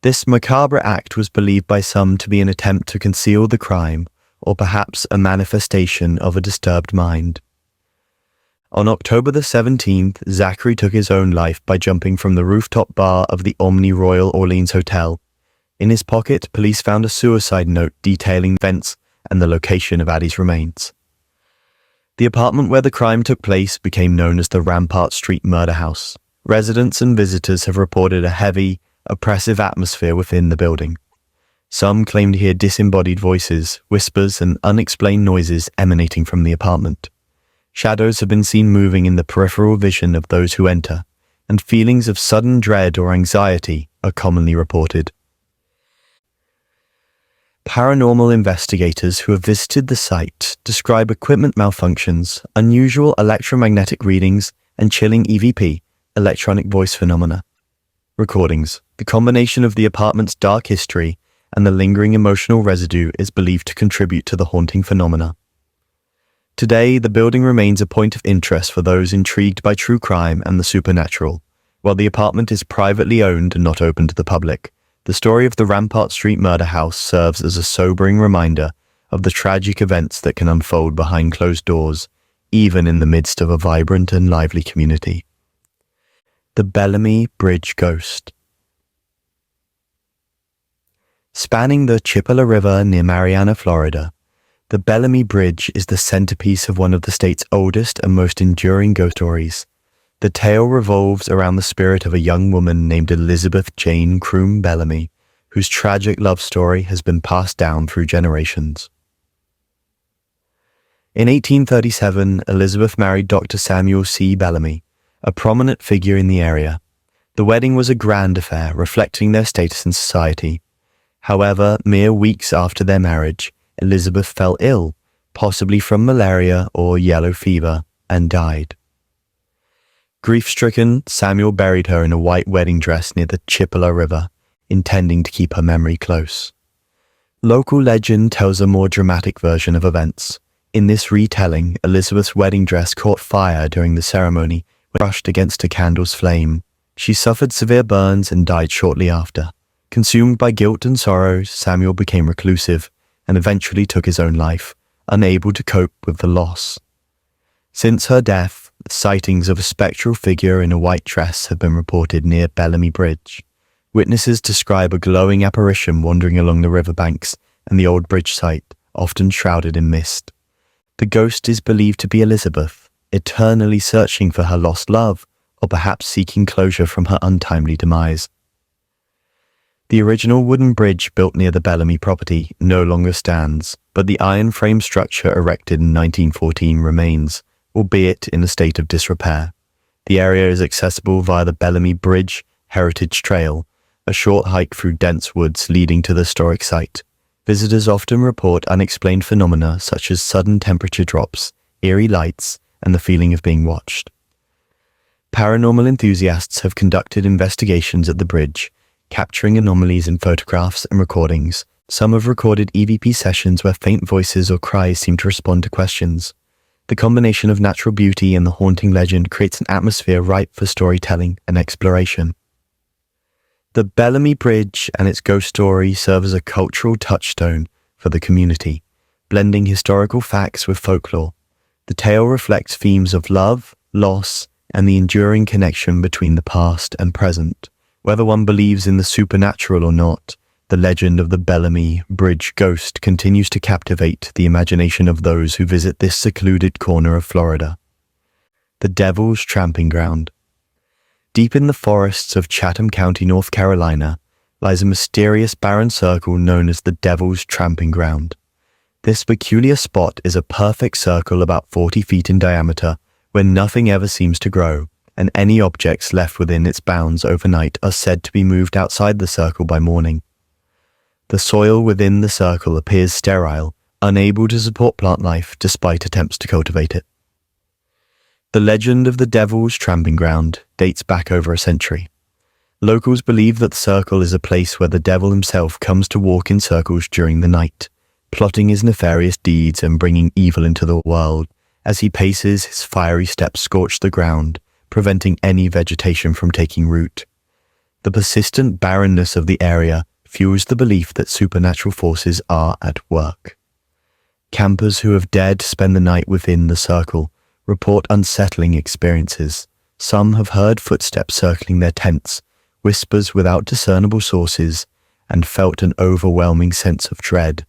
This macabre act was believed by some to be an attempt to conceal the crime, or perhaps a manifestation of a disturbed mind. On October the 17th, Zachary took his own life by jumping from the rooftop bar of the Omni Royal Orleans Hotel. In his pocket, police found a suicide note detailing events and the location of Addie's remains. The apartment where the crime took place became known as the Rampart Street Murder House. Residents and visitors have reported a heavy, oppressive atmosphere within the building. Some claim to hear disembodied voices, whispers, and unexplained noises emanating from the apartment. Shadows have been seen moving in the peripheral vision of those who enter, and feelings of sudden dread or anxiety are commonly reported. Paranormal investigators who have visited the site describe equipment malfunctions, unusual electromagnetic readings, and chilling EVP, electronic voice phenomena. Recordings. The combination of the apartment's dark history and the lingering emotional residue is believed to contribute to the haunting phenomena. Today, the building remains a point of interest for those intrigued by true crime and the supernatural. While the apartment is privately owned and not open to the public, the story of the Rampart Street Murder House serves as a sobering reminder of the tragic events that can unfold behind closed doors, even in the midst of a vibrant and lively community. The Bellamy Bridge Ghost. Spanning the Chippewa River near Marianna, Florida, the Bellamy Bridge is the centerpiece of one of the state's oldest and most enduring ghost stories. The tale revolves around the spirit of a young woman named Elizabeth Jane Croom Bellamy, whose tragic love story has been passed down through generations. In 1837, Elizabeth married Dr. Samuel C. Bellamy, a prominent figure in the area. The wedding was a grand affair, reflecting their status in society. However, mere weeks after their marriage, Elizabeth fell ill, possibly from malaria or yellow fever, and died. Grief-stricken, Samuel buried her in a white wedding dress near the Chippewa River, intending to keep her memory close. Local legend tells a more dramatic version of events. In this retelling, Elizabeth's wedding dress caught fire during the ceremony when brushed against a candle's flame. She suffered severe burns and died shortly after. Consumed by guilt and sorrow, Samuel became reclusive and eventually took his own life, unable to cope with the loss. Since her death, sightings of a spectral figure in a white dress have been reported near Bellamy Bridge. Witnesses describe a glowing apparition wandering along the riverbanks and the old bridge site, often shrouded in mist. The ghost is believed to be Elizabeth, eternally searching for her lost love, or perhaps seeking closure from her untimely demise. The original wooden bridge built near the Bellamy property no longer stands, but the iron frame structure erected in 1914 remains, albeit in a state of disrepair. The area is accessible via the Bellamy Bridge Heritage Trail, a short hike through dense woods leading to the historic site. Visitors often report unexplained phenomena such as sudden temperature drops, eerie lights, and the feeling of being watched. Paranormal enthusiasts have conducted investigations at the bridge, capturing anomalies in photographs and recordings. Some have recorded EVP sessions where faint voices or cries seem to respond to questions. The combination of natural beauty and the haunting legend creates an atmosphere ripe for storytelling and exploration. The Bellamy Bridge and its ghost story serve as a cultural touchstone for the community, blending historical facts with folklore. The tale reflects themes of love, loss, and the enduring connection between the past and present. Whether one believes in the supernatural or not, the legend of the Bellamy Bridge ghost continues to captivate the imagination of those who visit this secluded corner of Florida. The Devil's Tramping Ground. Deep in the forests of Chatham County, North Carolina, lies a mysterious barren circle known as the Devil's Tramping Ground. This peculiar spot is a perfect circle about 40 feet in diameter, where nothing ever seems to grow, and any objects left within its bounds overnight are said to be moved outside the circle by morning. The soil within the circle appears sterile, unable to support plant life despite attempts to cultivate it. The legend of the Devil's Tramping Ground dates back over a century. Locals believe that the circle is a place where the devil himself comes to walk in circles during the night, plotting his nefarious deeds and bringing evil into the world. As he paces, his fiery steps scorch the ground, preventing any vegetation from taking root. The persistent barrenness of the area fuels the belief that supernatural forces are at work. Campers who have dared to spend the night within the circle report unsettling experiences. Some have heard footsteps circling their tents, whispers without discernible sources, and felt an overwhelming sense of dread.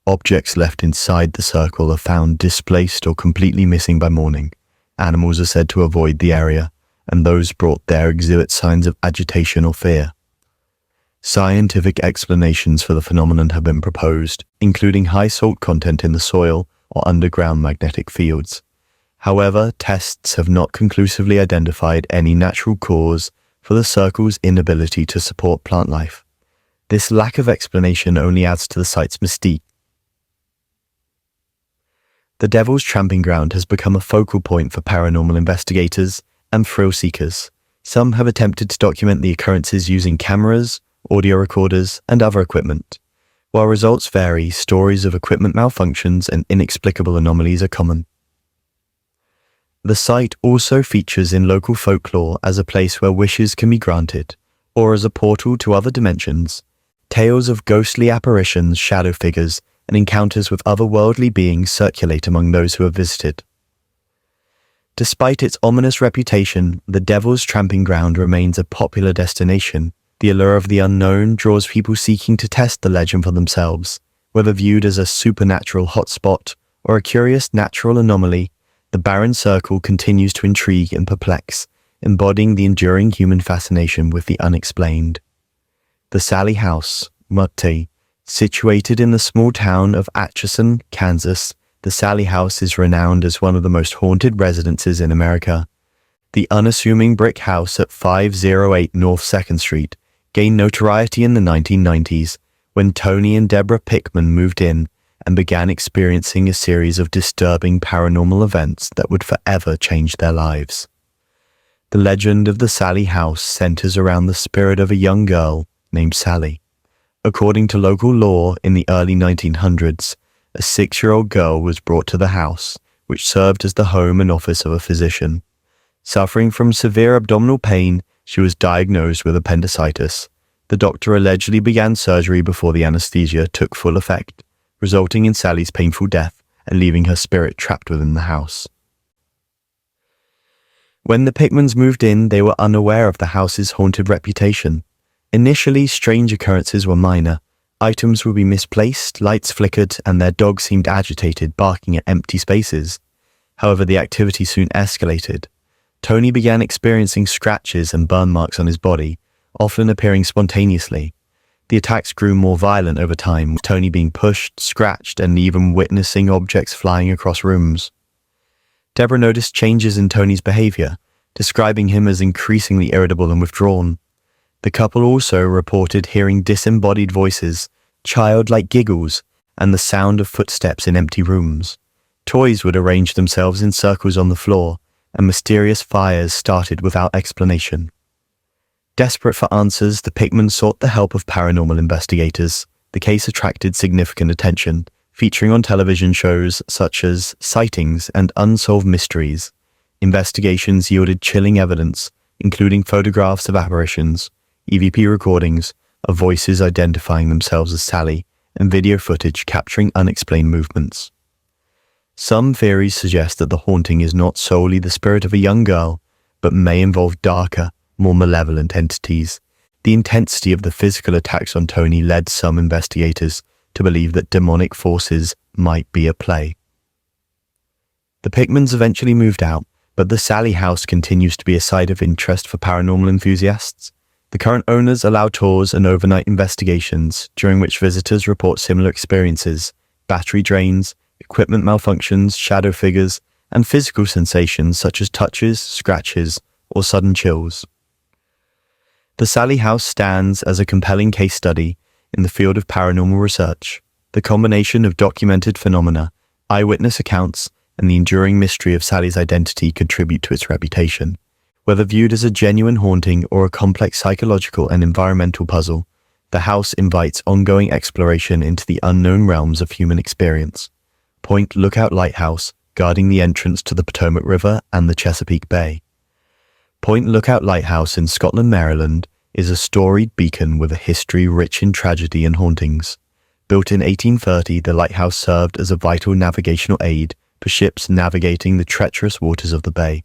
Objects left inside the circle are found displaced or completely missing by morning. Animals are said to avoid the area, and those brought there exhibit signs of agitation or fear. Scientific explanations for the phenomenon have been proposed, including high salt content in the soil or underground magnetic fields. However, tests have not conclusively identified any natural cause for the circle's inability to support plant life. This lack of explanation only adds to the site's mystique. The Devil's Tramping Ground has become a focal point for paranormal investigators and thrill seekers. Some have attempted to document the occurrences using cameras, audio recorders, and other equipment. While results vary, stories of equipment malfunctions and inexplicable anomalies are common. The site also features in local folklore as a place where wishes can be granted, or as a portal to other dimensions. Tales of ghostly apparitions, shadow figures, and encounters with otherworldly beings circulate among those who have visited. Despite its ominous reputation, the Devil's Tramping Ground remains a popular destination. The allure of the unknown draws people seeking to test the legend for themselves. Whether viewed as a supernatural hotspot or a curious natural anomaly, the barren circle continues to intrigue and perplex, embodying the enduring human fascination with the unexplained. The Sallie House, Mutte, situated in the small town of Atchison, Kansas, the Sallie House is renowned as one of the most haunted residences in America. The unassuming brick house at 508 North 2nd Street gained notoriety in the 1990s when Tony and Deborah Pickman moved in and began experiencing a series of disturbing paranormal events that would forever change their lives. The legend of the Sallie House centers around the spirit of a young girl named Sally. According to local law, in the early 1900s, a 6-year-old girl was brought to the house, which served as the home and office of a physician. Suffering from severe abdominal pain, she was diagnosed with appendicitis. The doctor allegedly began surgery before the anesthesia took full effect, resulting in Sally's painful death and leaving her spirit trapped within the house. When the Pickmans moved in, they were unaware of the house's haunted reputation. Initially, strange occurrences were minor. Items would be misplaced, lights flickered, and their dog seemed agitated, barking at empty spaces. However, the activity soon escalated. Tony began experiencing scratches and burn marks on his body, often appearing spontaneously. The attacks grew more violent over time, with Tony being pushed, scratched, and even witnessing objects flying across rooms. Deborah noticed changes in Tony's behavior, describing him as increasingly irritable and withdrawn. The couple also reported hearing disembodied voices, childlike giggles, and the sound of footsteps in empty rooms. Toys would arrange themselves in circles on the floor, and mysterious fires started without explanation. Desperate for answers, the Pickmans sought the help of paranormal investigators. The case attracted significant attention, featuring on television shows such as Sightings and Unsolved Mysteries. Investigations yielded chilling evidence, including photographs of apparitions, EVP recordings of voices identifying themselves as Sally, and video footage capturing unexplained movements. Some theories suggest that the haunting is not solely the spirit of a young girl, but may involve darker, more malevolent entities. The intensity of the physical attacks on Tony led some investigators to believe that demonic forces might be at play. The Pickmans eventually moved out, but the Sallie House continues to be a site of interest for paranormal enthusiasts. The current owners allow tours and overnight investigations, during which visitors report similar experiences: battery drains, equipment malfunctions, shadow figures, and physical sensations such as touches, scratches, or sudden chills. The Sallie House stands as a compelling case study in the field of paranormal research. The combination of documented phenomena, eyewitness accounts, and the enduring mystery of Sally's identity contribute to its reputation. Whether viewed as a genuine haunting or a complex psychological and environmental puzzle, the house invites ongoing exploration into the unknown realms of human experience. Point Lookout Lighthouse, guarding the entrance to the Potomac River and the Chesapeake Bay. Point Lookout Lighthouse in Scotland, Maryland, is a storied beacon with a history rich in tragedy and hauntings. Built in 1830, the lighthouse served as a vital navigational aid for ships navigating the treacherous waters of the bay.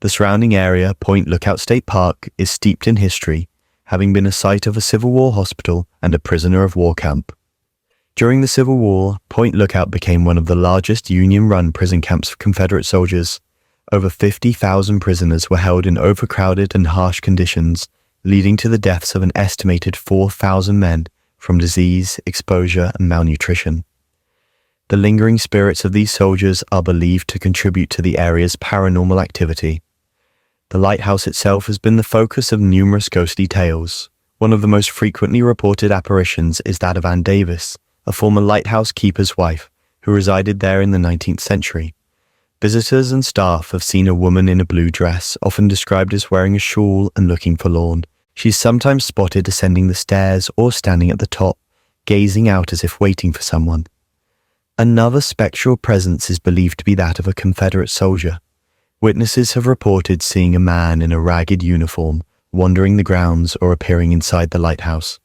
The surrounding area, Point Lookout State Park, is steeped in history, having been a site of a Civil War hospital and a prisoner of war camp. During the Civil War, Point Lookout became one of the largest Union-run prison camps for Confederate soldiers. Over 50,000 prisoners were held in overcrowded and harsh conditions, leading to the deaths of an estimated 4,000 men from disease, exposure, and malnutrition. The lingering spirits of these soldiers are believed to contribute to the area's paranormal activity. The lighthouse itself has been the focus of numerous ghostly tales. One of the most frequently reported apparitions is that of Anne Davis, a former lighthouse keeper's wife, who resided there in the 19th century. Visitors and staff have seen a woman in a blue dress, often described as wearing a shawl and looking forlorn. She's sometimes spotted ascending the stairs or standing at the top, gazing out as if waiting for someone. Another spectral presence is believed to be that of a Confederate soldier. Witnesses have reported seeing a man in a ragged uniform wandering the grounds or appearing inside the lighthouse.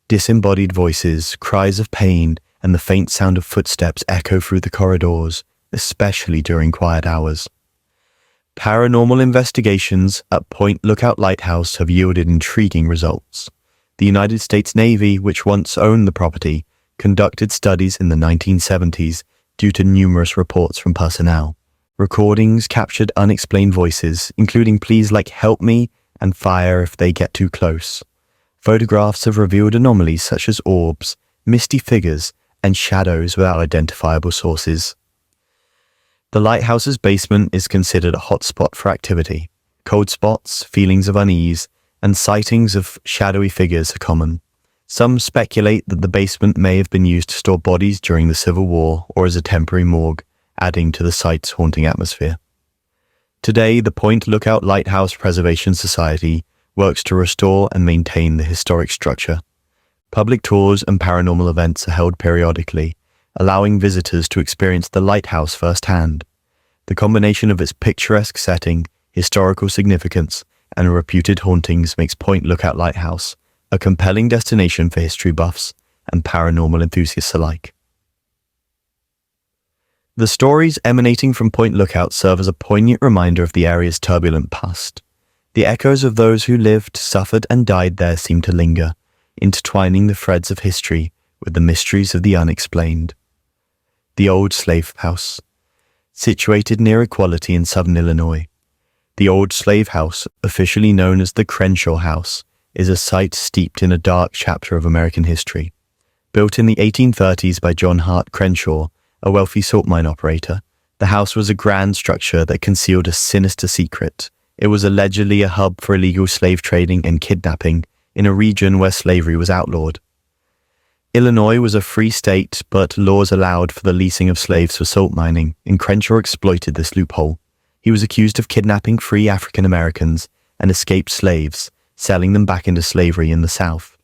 Disembodied voices, cries of pain, and the faint sound of footsteps echo through the corridors, especially during quiet hours. Paranormal investigations at Point Lookout Lighthouse have yielded intriguing results. The United States Navy, which once owned the property, conducted studies in the 1970s due to numerous reports from personnel. Recordings captured unexplained voices, including pleas like "help me" and "fire if they get too close." Photographs have revealed anomalies such as orbs, misty figures, and shadows without identifiable sources. The lighthouse's basement is considered a hotspot for activity. Cold spots, feelings of unease, and sightings of shadowy figures are common. Some speculate that the basement may have been used to store bodies during the Civil War or as a temporary morgue, adding to the site's haunting atmosphere. Today, the Point Lookout Lighthouse Preservation Society works to restore and maintain the historic structure. Public tours and paranormal events are held periodically, allowing visitors to experience the lighthouse firsthand. The combination of its picturesque setting, historical significance, and reputed hauntings makes Point Lookout Lighthouse a compelling destination for history buffs and paranormal enthusiasts alike. The stories emanating from Point Lookout serve as a poignant reminder of the area's turbulent past. The echoes of those who lived, suffered, and died there seem to linger, intertwining the threads of history with the mysteries of the unexplained. The Old Slave House. Situated near Equality in southern Illinois, the Old Slave House, officially known as the Crenshaw House, is a site steeped in a dark chapter of American history. Built in the 1830s by John Hart Crenshaw, a wealthy salt mine operator, the house was a grand structure that concealed a sinister secret. It was allegedly a hub for illegal slave trading and kidnapping in a region where slavery was outlawed. Illinois was a free state, but laws allowed for the leasing of slaves for salt mining, and Crenshaw exploited this loophole. He was accused of kidnapping free African Americans and escaped slaves, selling them back into slavery in the South.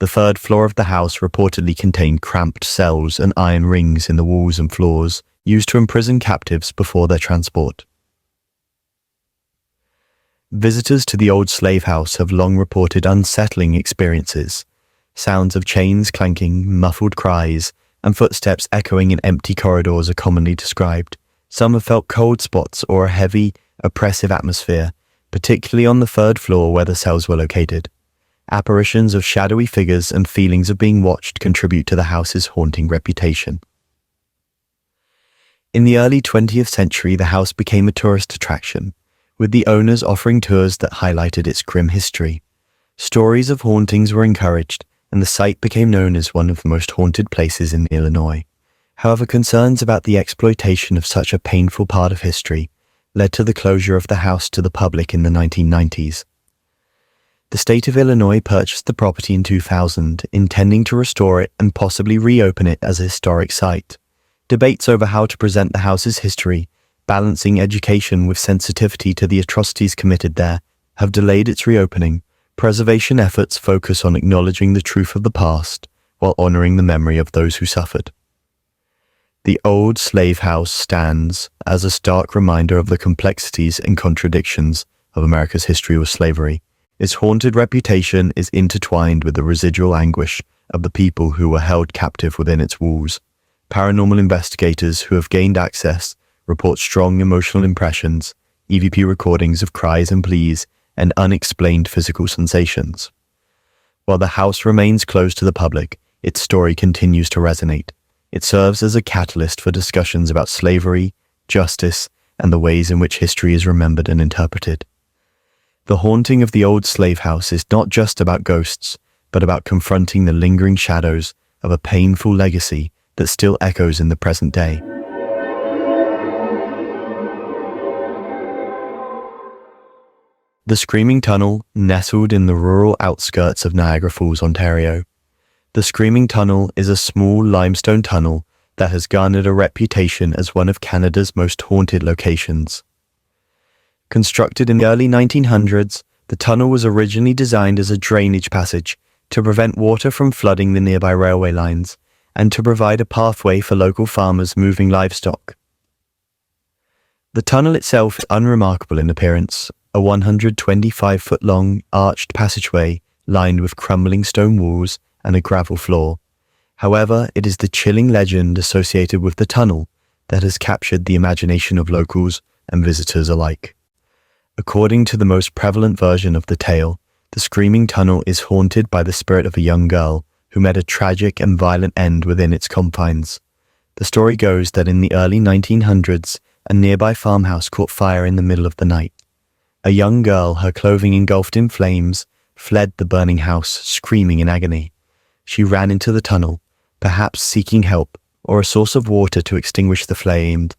The third floor of the house reportedly contained cramped cells and iron rings in the walls and floors, used to imprison captives before their transport. Visitors to the Old Slave House have long reported unsettling experiences. Sounds of chains clanking, muffled cries, and footsteps echoing in empty corridors are commonly described. Some have felt cold spots or a heavy, oppressive atmosphere, particularly on the third floor where the cells were located. Apparitions of shadowy figures and feelings of being watched contribute to the house's haunting reputation. In the early 20th century, the house became a tourist attraction, with the owners offering tours that highlighted its grim history. Stories of hauntings were encouraged, and the site became known as one of the most haunted places in Illinois. However, concerns about the exploitation of such a painful part of history led to the closure of the house to the public in the 1990s. The state of Illinois purchased the property in 2000, intending to restore it and possibly reopen it as a historic site. Debates over how to present the house's history, balancing education with sensitivity to the atrocities committed there, have delayed its reopening. Preservation efforts focus on acknowledging the truth of the past while honoring the memory of those who suffered. The old slave house stands as a stark reminder of the complexities and contradictions of America's history with slavery. Its haunted reputation is intertwined with the residual anguish of the people who were held captive within its walls. Paranormal investigators who have gained access report strong emotional impressions, EVP recordings of cries and pleas, and unexplained physical sensations. While the house remains closed to the public, its story continues to resonate. It serves as a catalyst for discussions about slavery, justice, and the ways in which history is remembered and interpreted. The haunting of the old slave house is not just about ghosts, but about confronting the lingering shadows of a painful legacy that still echoes in the present day. The Screaming Tunnel, nestled in the rural outskirts of Niagara Falls, Ontario. The Screaming Tunnel is a small limestone tunnel that has garnered a reputation as one of Canada's most haunted locations. Constructed in the early 1900s, the tunnel was originally designed as a drainage passage to prevent water from flooding the nearby railway lines and to provide a pathway for local farmers moving livestock. The tunnel itself is unremarkable in appearance, a 125-foot-long arched passageway lined with crumbling stone walls and a gravel floor. However, it is the chilling legend associated with the tunnel that has captured the imagination of locals and visitors alike. According to the most prevalent version of the tale, the Screaming Tunnel is haunted by the spirit of a young girl who met a tragic and violent end within its confines. The story goes that in the early 1900s, a nearby farmhouse caught fire in the middle of the night. A young girl, her clothing engulfed in flames, fled the burning house, screaming in agony. She ran into the tunnel, perhaps seeking help or a source of water to extinguish the flames.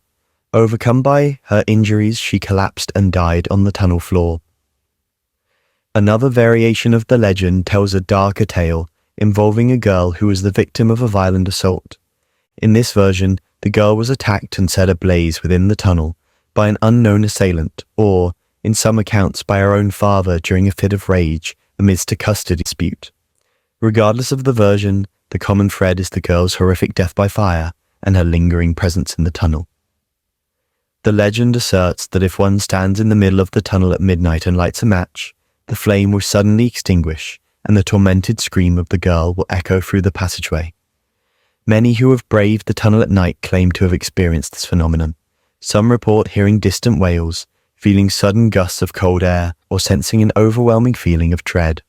Overcome by her injuries, she collapsed and died on the tunnel floor. Another variation of the legend tells a darker tale involving a girl who was the victim of a violent assault. In this version, the girl was attacked and set ablaze within the tunnel by an unknown assailant, or, in some accounts, by her own father during a fit of rage amidst a custody dispute. Regardless of the version, the common thread is the girl's horrific death by fire and her lingering presence in the tunnel. The legend asserts that if one stands in the middle of the tunnel at midnight and lights a match, the flame will suddenly extinguish and the tormented scream of the girl will echo through the passageway. Many who have braved the tunnel at night claim to have experienced this phenomenon. Some report hearing distant wails, feeling sudden gusts of cold air, or sensing an overwhelming feeling of dread.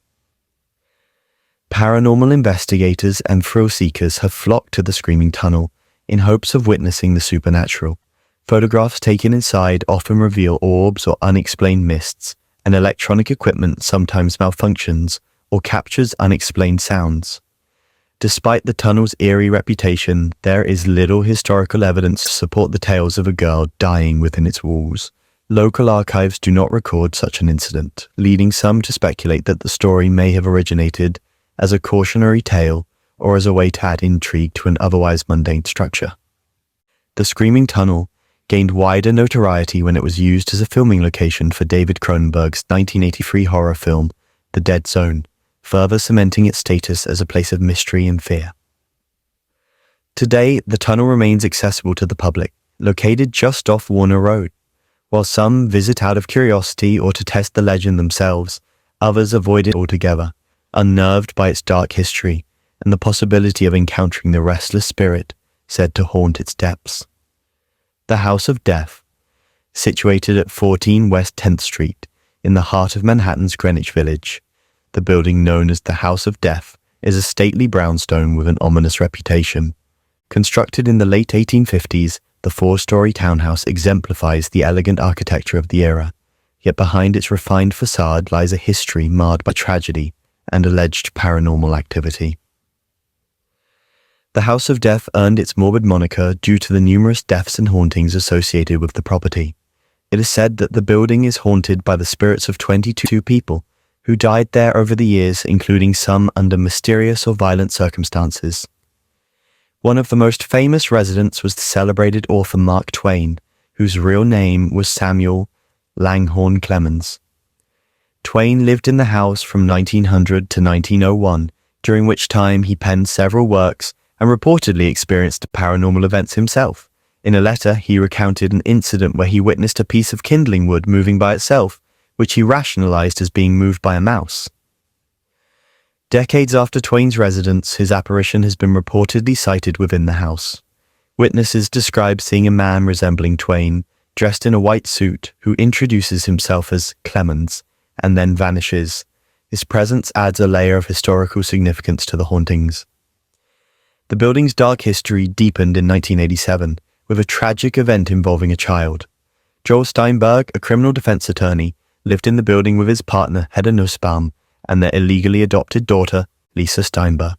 Paranormal investigators and thrill seekers have flocked to the Screaming Tunnel in hopes of witnessing the supernatural. Photographs taken inside often reveal orbs or unexplained mists, and electronic equipment sometimes malfunctions or captures unexplained sounds. Despite the tunnel's eerie reputation, there is little historical evidence to support the tales of a girl dying within its walls. Local archives do not record such an incident, leading some to speculate that the story may have originated as a cautionary tale or as a way to add intrigue to an otherwise mundane structure. The Screaming Tunnel gained wider notoriety when it was used as a filming location for David Cronenberg's 1983 horror film, The Dead Zone, further cementing its status as a place of mystery and fear. Today, the tunnel remains accessible to the public, located just off Warner Road. While some visit out of curiosity or to test the legend themselves, others avoid it altogether, unnerved by its dark history and the possibility of encountering the restless spirit said to haunt its depths. The House of Death, situated at 14 West 10th Street, in the heart of Manhattan's Greenwich Village. The building known as the House of Death is a stately brownstone with an ominous reputation. Constructed in the late 1850s, the four-story townhouse exemplifies the elegant architecture of the era, yet behind its refined facade lies a history marred by tragedy and alleged paranormal activity. The House of Death earned its morbid moniker due to the numerous deaths and hauntings associated with the property. It is said that the building is haunted by the spirits of 22 people who died there over the years, including some under mysterious or violent circumstances. One of the most famous residents was the celebrated author Mark Twain, whose real name was Samuel Langhorne Clemens. Twain lived in the house from 1900 to 1901, during which time he penned several works and reportedly experienced paranormal events himself. In a letter, he recounted an incident where he witnessed a piece of kindling wood moving by itself, which he rationalized as being moved by a mouse. Decades after Twain's residence, his apparition has been reportedly sighted within the house. Witnesses describe seeing a man resembling Twain, dressed in a white suit, who introduces himself as Clemens, and then vanishes. His presence adds a layer of historical significance to the hauntings. The building's dark history deepened in 1987, with a tragic event involving a child. Joel Steinberg, a criminal defense attorney, lived in the building with his partner, Hedda Nussbaum, and their illegally adopted daughter, Lisa Steinberg.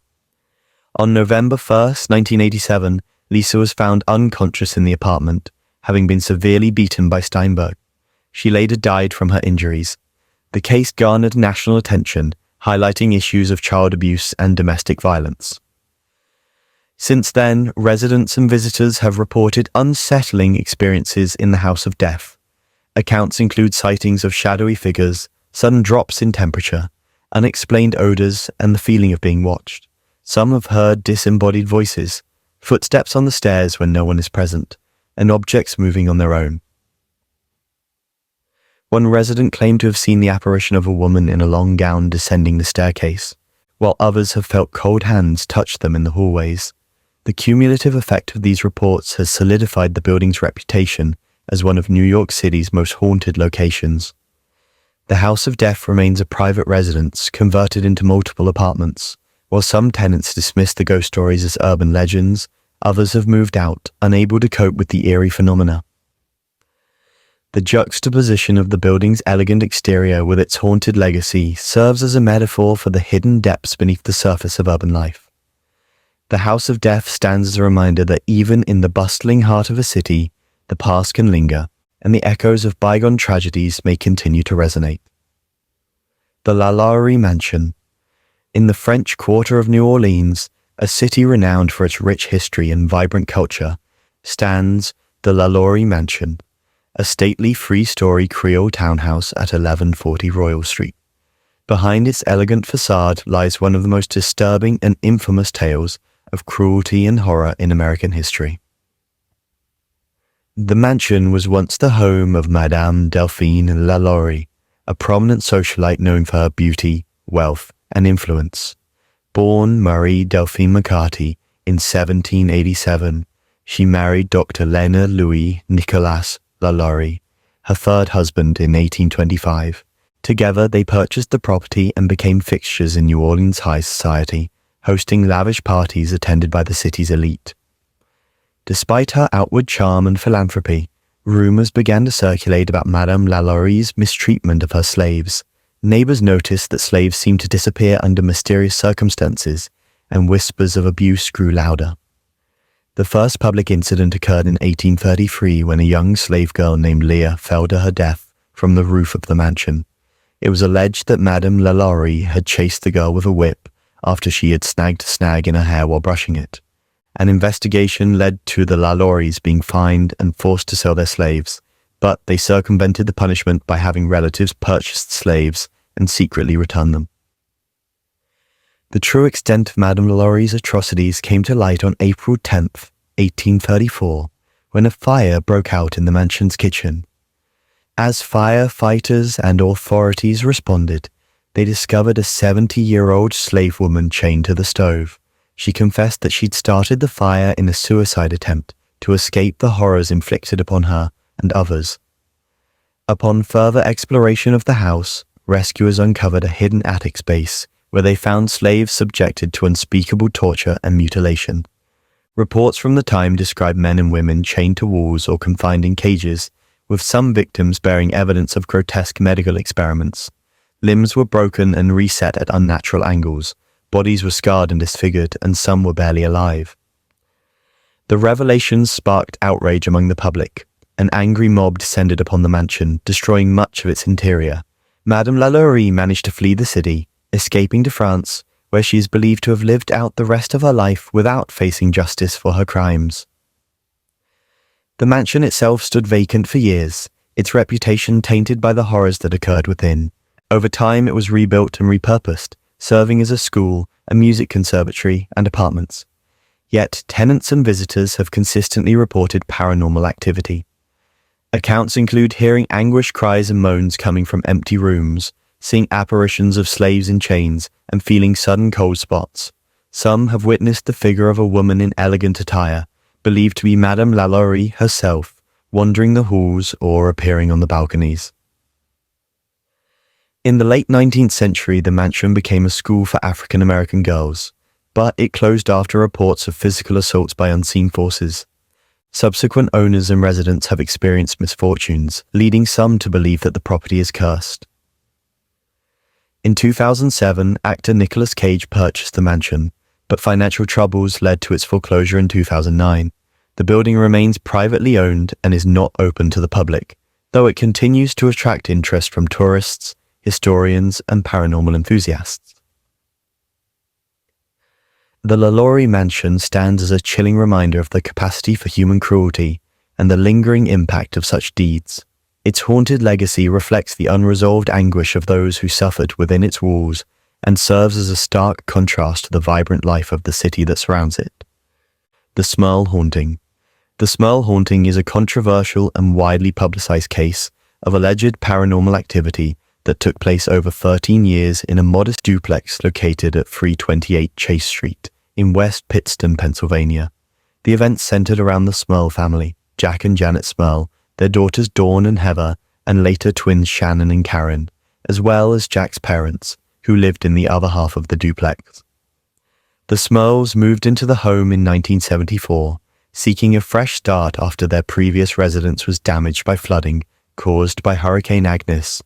On November 1st, 1987, Lisa was found unconscious in the apartment, having been severely beaten by Steinberg. She later died from her injuries. The case garnered national attention, highlighting issues of child abuse and domestic violence. Since then, residents and visitors have reported unsettling experiences in the House of Death. Accounts include sightings of shadowy figures, sudden drops in temperature, unexplained odors, and the feeling of being watched. Some have heard disembodied voices, footsteps on the stairs when no one is present, and objects moving on their own. One resident claimed to have seen the apparition of a woman in a long gown descending the staircase, while others have felt cold hands touch them in the hallways. The cumulative effect of these reports has solidified the building's reputation as one of New York City's most haunted locations. The House of Death remains a private residence converted into multiple apartments. While some tenants dismiss the ghost stories as urban legends, others have moved out, unable to cope with the eerie phenomena. The juxtaposition of the building's elegant exterior with its haunted legacy serves as a metaphor for the hidden depths beneath the surface of urban life. The House of Death stands as a reminder that even in the bustling heart of a city, the past can linger, and the echoes of bygone tragedies may continue to resonate. The LaLaurie Mansion. In the French Quarter of New Orleans, a city renowned for its rich history and vibrant culture, stands the LaLaurie Mansion, a stately three-story Creole townhouse at 1140 Royal Street. Behind its elegant facade lies one of the most disturbing and infamous tales of cruelty and horror in American history. The mansion was once the home of Madame Delphine LaLaurie, a prominent socialite known for her beauty, wealth, and influence. Born Marie Delphine McCarty in 1787, she married Dr. Leonard Louis Nicolas LaLaurie, her third husband, in 1825. Together, they purchased the property and became fixtures in New Orleans high society, hosting lavish parties attended by the city's elite. Despite her outward charm and philanthropy, rumors began to circulate about Madame LaLaurie's mistreatment of her slaves. Neighbors noticed that slaves seemed to disappear under mysterious circumstances, and whispers of abuse grew louder. The first public incident occurred in 1833 when a young slave girl named Leah fell to her death from the roof of the mansion. It was alleged that Madame LaLaurie had chased the girl with a whip after she had snagged a snag in her hair while brushing it. An investigation led to the LaLauries being fined and forced to sell their slaves, but they circumvented the punishment by having relatives purchase slaves and secretly return them. The true extent of Madame LaLaurie's atrocities came to light on April 10th, 1834, when a fire broke out in the mansion's kitchen. As firefighters and authorities responded, they discovered a 70-year-old slave woman chained to the stove. She confessed that she'd started the fire in a suicide attempt to escape the horrors inflicted upon her and others. Upon further exploration of the house, rescuers uncovered a hidden attic space where they found slaves subjected to unspeakable torture and mutilation. Reports from the time describe men and women chained to walls or confined in cages, with some victims bearing evidence of grotesque medical experiments. Limbs were broken and reset at unnatural angles. Bodies were scarred and disfigured, and some were barely alive. The revelations sparked outrage among the public. An angry mob descended upon the mansion, destroying much of its interior. Madame LaLaurie managed to flee the city, escaping to France, where she is believed to have lived out the rest of her life without facing justice for her crimes. The mansion itself stood vacant for years, its reputation tainted by the horrors that occurred within. Over time, it was rebuilt and repurposed, serving as a school, a music conservatory, and apartments. Yet, tenants and visitors have consistently reported paranormal activity. Accounts include hearing anguished cries and moans coming from empty rooms, seeing apparitions of slaves in chains, and feeling sudden cold spots. Some have witnessed the figure of a woman in elegant attire, believed to be Madame Lalaurie herself, wandering the halls or appearing on the balconies. In the late 19th century, the mansion became a school for African American girls, but it closed after reports of physical assaults by unseen forces. Subsequent owners and residents have experienced misfortunes, leading some to believe that the property is cursed. In 2007, actor Nicolas Cage purchased the mansion, but financial troubles led to its foreclosure in 2009. The building remains privately owned and is not open to the public, though it continues to attract interest from tourists, historians, and paranormal enthusiasts. The Lalaurie Mansion stands as a chilling reminder of the capacity for human cruelty and the lingering impact of such deeds. Its haunted legacy reflects the unresolved anguish of those who suffered within its walls and serves as a stark contrast to the vibrant life of the city that surrounds it. The Smurl Haunting. The Smurl Haunting is a controversial and widely publicized case of alleged paranormal activity that took place over 13 years in a modest duplex located at 328 Chase Street in West Pittston, Pennsylvania. The events centered around the Smurl family, Jack and Janet Smurl, their daughters Dawn and Heather, and later twins Shannon and Karen, as well as Jack's parents, who lived in the other half of the duplex. The Smurls moved into the home in 1974, seeking a fresh start after their previous residence was damaged by flooding caused by Hurricane Agnes.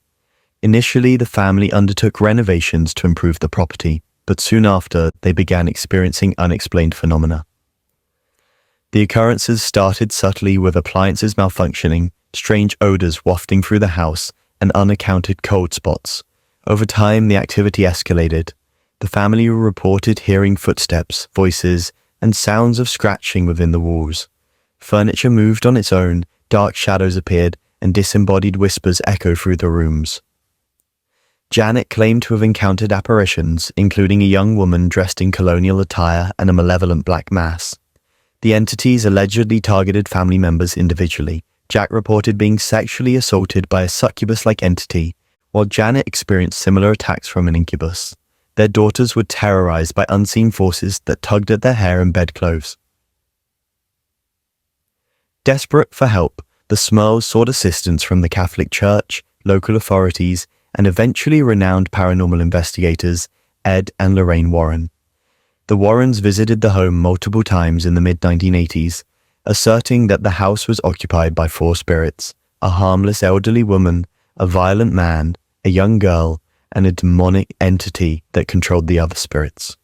Initially, the family undertook renovations to improve the property, but soon after, they began experiencing unexplained phenomena. The occurrences started subtly with appliances malfunctioning, strange odors wafting through the house, and unaccounted cold spots. Over time, the activity escalated. The family reported hearing footsteps, voices, and sounds of scratching within the walls. Furniture moved on its own, dark shadows appeared, and disembodied whispers echoed through the rooms. Janet claimed to have encountered apparitions, including a young woman dressed in colonial attire and a malevolent black mass. The entities allegedly targeted family members individually. Jack reported being sexually assaulted by a succubus-like entity, while Janet experienced similar attacks from an incubus. Their daughters were terrorized by unseen forces that tugged at their hair and bedclothes. Desperate for help, the Smurls sought assistance from the Catholic Church, local authorities, and eventually renowned paranormal investigators Ed and Lorraine Warren. The Warrens visited the home multiple times in the mid-1980s, asserting that the house was occupied by 4 spirits: a harmless elderly woman, a violent man, a young girl, and a demonic entity that controlled the other spirits.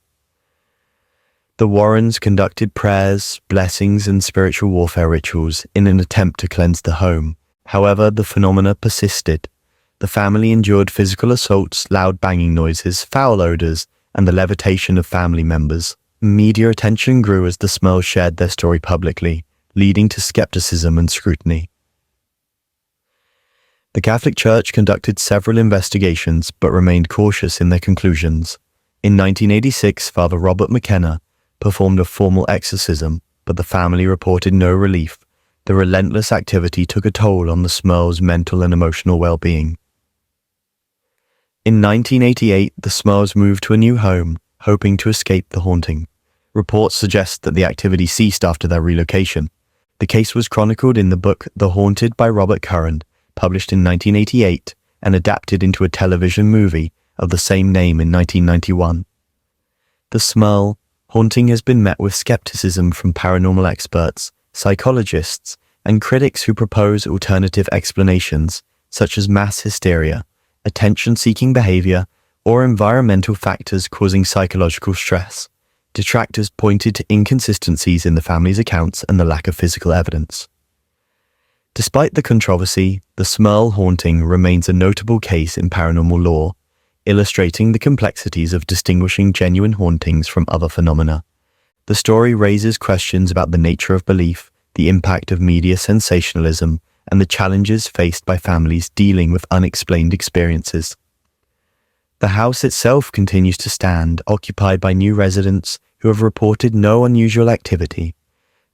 The Warrens conducted prayers, blessings, and spiritual warfare rituals in an attempt to cleanse the home. However, the phenomena persisted. The family endured physical assaults, loud banging noises, foul odors, and the levitation of family members. Media attention grew as the Smurls shared their story publicly, leading to skepticism and scrutiny. The Catholic Church conducted several investigations but remained cautious in their conclusions. In 1986, Father Robert McKenna performed a formal exorcism, but the family reported no relief. The relentless activity took a toll on the Smurls' mental and emotional well-being. In 1988, the Smurls moved to a new home, hoping to escape the haunting. Reports suggest that the activity ceased after their relocation. The case was chronicled in the book The Haunted by Robert Curran, published in 1988 and adapted into a television movie of the same name in 1991. The Smurl haunting has been met with skepticism from paranormal experts, psychologists, and critics who propose alternative explanations, such as mass hysteria, attention-seeking behavior, or environmental factors causing psychological stress. Detractors pointed to inconsistencies in the family's accounts and the lack of physical evidence. Despite the controversy, the Smurl haunting remains a notable case in paranormal lore, illustrating the complexities of distinguishing genuine hauntings from other phenomena. The story raises questions about the nature of belief, the impact of media sensationalism, and the challenges faced by families dealing with unexplained experiences. The house itself continues to stand, occupied by new residents who have reported no unusual activity.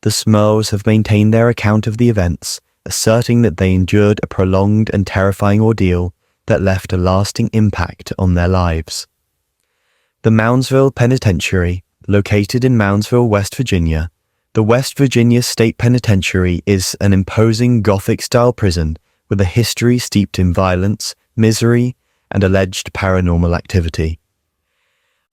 The Smurls have maintained their account of the events, asserting that they endured a prolonged and terrifying ordeal that left a lasting impact on their lives. The Moundsville Penitentiary, located in Moundsville, West Virginia. The West Virginia State Penitentiary is an imposing Gothic-style prison with a history steeped in violence, misery, and alleged paranormal activity.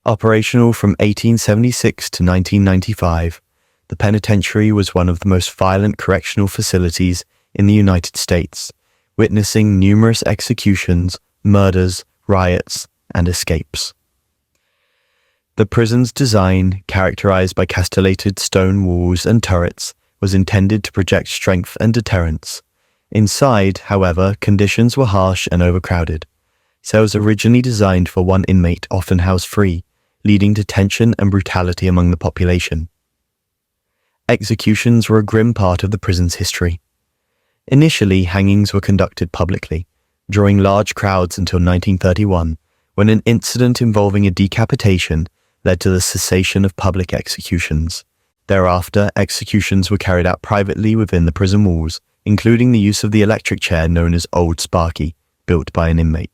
Operational from 1876 to 1995, the penitentiary was one of the most violent correctional facilities in the United States, witnessing numerous executions, murders, riots, and escapes. The prison's design, characterized by castellated stone walls and turrets, was intended to project strength and deterrence. Inside, however, conditions were harsh and overcrowded. Cells originally designed for one inmate often housed three, leading to tension and brutality among the population. Executions were a grim part of the prison's history. Initially, hangings were conducted publicly, drawing large crowds until 1931, when an incident involving a decapitation led to the cessation of public executions. Thereafter, executions were carried out privately within the prison walls, including the use of the electric chair known as Old Sparky, built by an inmate.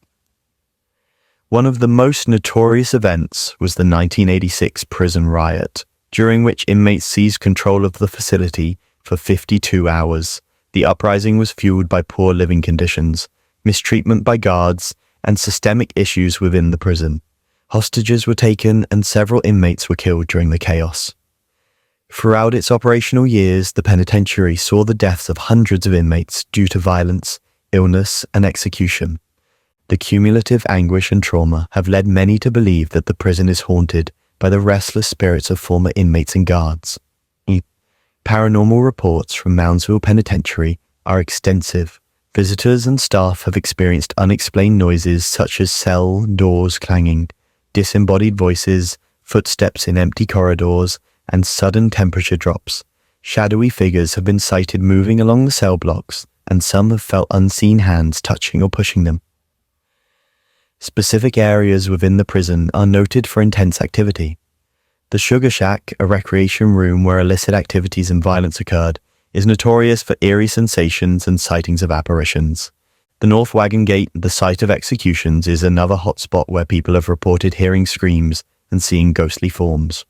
One of the most notorious events was the 1986 prison riot, during which inmates seized control of the facility for 52 hours. The uprising was fueled by poor living conditions, mistreatment by guards, and systemic issues within the prison. Hostages were taken and several inmates were killed during the chaos. Throughout its operational years, the penitentiary saw the deaths of hundreds of inmates due to violence, illness, and execution. The cumulative anguish and trauma have led many to believe that the prison is haunted by the restless spirits of former inmates and guards. Paranormal reports from Moundsville Penitentiary are extensive. Visitors and staff have experienced unexplained noises such as cell doors clanging, disembodied voices, footsteps in empty corridors, and sudden temperature drops. Shadowy figures have been sighted moving along the cell blocks, and some have felt unseen hands touching or pushing them. Specific areas within the prison are noted for intense activity. The Sugar Shack, a recreation room where illicit activities and violence occurred, is notorious for eerie sensations and sightings of apparitions. The North Wagon Gate, the site of executions, is another hotspot where people have reported hearing screams and seeing ghostly forms.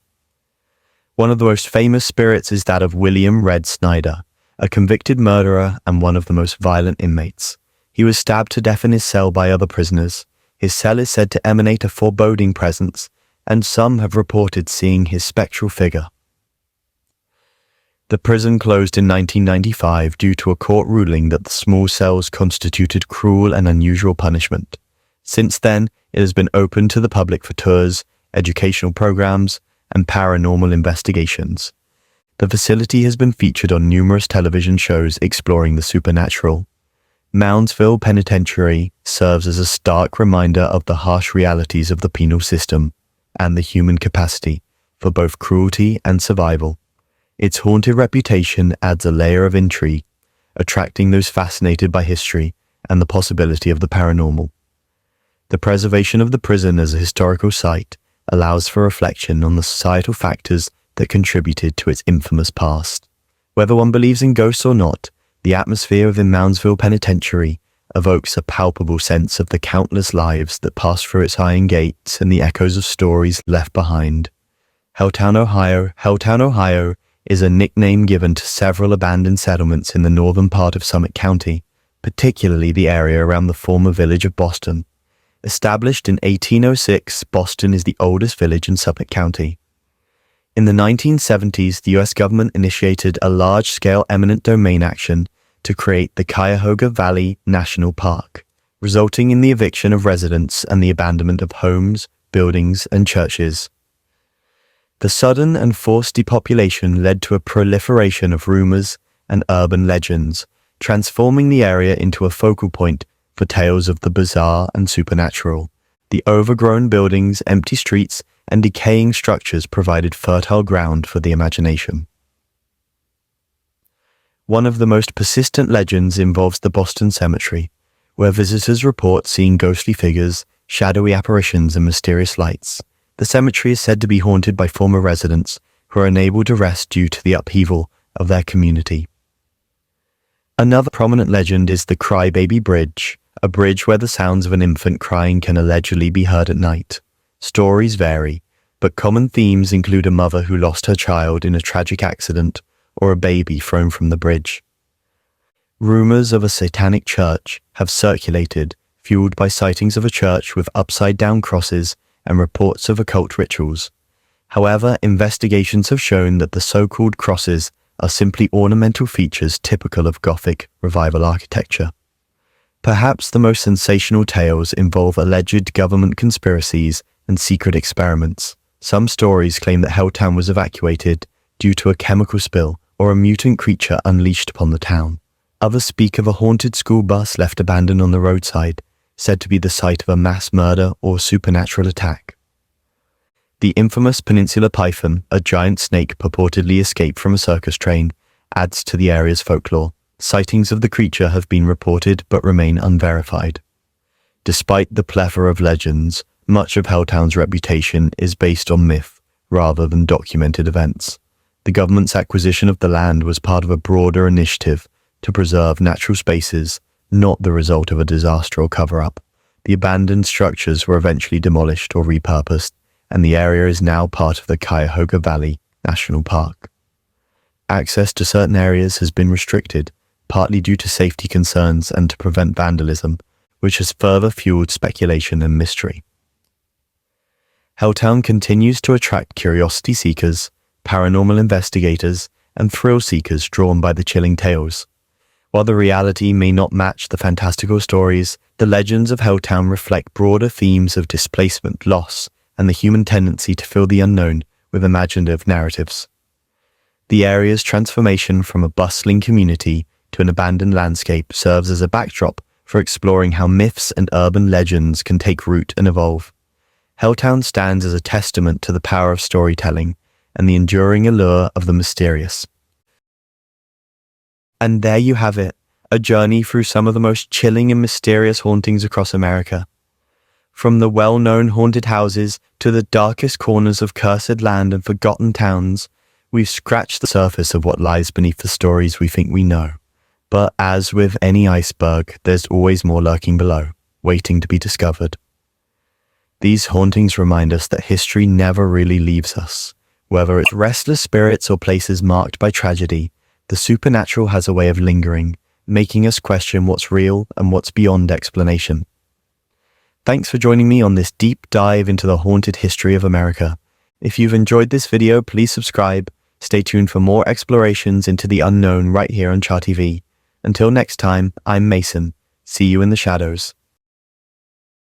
One of the most famous spirits is that of William Red Snyder, a convicted murderer and one of the most violent inmates. He was stabbed to death in his cell by other prisoners. His cell is said to emanate a foreboding presence, and some have reported seeing his spectral figure. The prison closed in 1995 due to a court ruling that the small cells constituted cruel and unusual punishment. Since then, it has been open to the public for tours, educational programs, and paranormal investigations. The facility has been featured on numerous television shows exploring the supernatural. Moundsville Penitentiary serves as a stark reminder of the harsh realities of the penal system and the human capacity for both cruelty and survival. Its haunted reputation adds a layer of intrigue, attracting those fascinated by history and the possibility of the paranormal. The preservation of the prison as a historical site allows for reflection on the societal factors that contributed to its infamous past. Whether one believes in ghosts or not, the atmosphere within Moundsville Penitentiary evokes a palpable sense of the countless lives that passed through its iron gates and the echoes of stories left behind. Helltown, Ohio is a nickname given to several abandoned settlements in the northern part of Summit County, particularly the area around the former village of Boston. Established in 1806, Boston is the oldest village in Summit County. In the 1970s, the U.S. government initiated a large-scale eminent domain action to create the Cuyahoga Valley National Park, resulting in the eviction of residents and the abandonment of homes, buildings, and churches. The sudden and forced depopulation led to a proliferation of rumors and urban legends, transforming the area into a focal point for tales of the bizarre and supernatural. The overgrown buildings, empty streets, and decaying structures provided fertile ground for the imagination. One of the most persistent legends involves the Boston Cemetery, where visitors report seeing ghostly figures, shadowy apparitions, and mysterious lights. The cemetery is said to be haunted by former residents who are unable to rest due to the upheaval of their community. Another prominent legend is the Crybaby Bridge, a bridge where the sounds of an infant crying can allegedly be heard at night. Stories vary, but common themes include a mother who lost her child in a tragic accident or a baby thrown from the bridge. Rumors of a satanic church have circulated, fueled by sightings of a church with upside-down crosses and reports of occult rituals. However, investigations have shown that the so-called crosses are simply ornamental features typical of Gothic Revival architecture. Perhaps the most sensational tales involve alleged government conspiracies and secret experiments. Some stories claim that Helltown was evacuated due to a chemical spill or a mutant creature unleashed upon the town. Others speak of a haunted school bus left abandoned on the roadside, said to be the site of a mass murder or supernatural attack. The infamous Peninsula Python, a giant snake purportedly escaped from a circus train, adds to the area's folklore. Sightings of the creature have been reported but remain unverified. Despite the plethora of legends, much of Helltown's reputation is based on myth rather than documented events. The government's acquisition of the land was part of a broader initiative to preserve natural spaces, not the result of a disaster or cover-up. The abandoned structures were eventually demolished or repurposed, and the area is now part of the Cuyahoga Valley National Park. Access to certain areas has been restricted, partly due to safety concerns and to prevent vandalism, which has further fueled speculation and mystery. Helltown continues to attract curiosity seekers, paranormal investigators, and thrill seekers drawn by the chilling tales. While the reality may not match the fantastical stories, the legends of Helltown reflect broader themes of displacement, loss, and the human tendency to fill the unknown with imaginative narratives. The area's transformation from a bustling community to an abandoned landscape serves as a backdrop for exploring how myths and urban legends can take root and evolve. Helltown stands as a testament to the power of storytelling and the enduring allure of the mysterious. And there you have it, a journey through some of the most chilling and mysterious hauntings across America. From the well-known haunted houses to the darkest corners of cursed land and forgotten towns, we've scratched the surface of what lies beneath the stories we think we know. But as with any iceberg, there's always more lurking below, waiting to be discovered. These hauntings remind us that history never really leaves us. Whether it's restless spirits or places marked by tragedy, the supernatural has a way of lingering, making us question what's real and what's beyond explanation. Thanks for joining me on this deep dive into the haunted history of America. If you've enjoyed this video, please subscribe. Stay tuned for more explorations into the unknown right here on Char TV. Until next time, I'm Mason. See you in the shadows.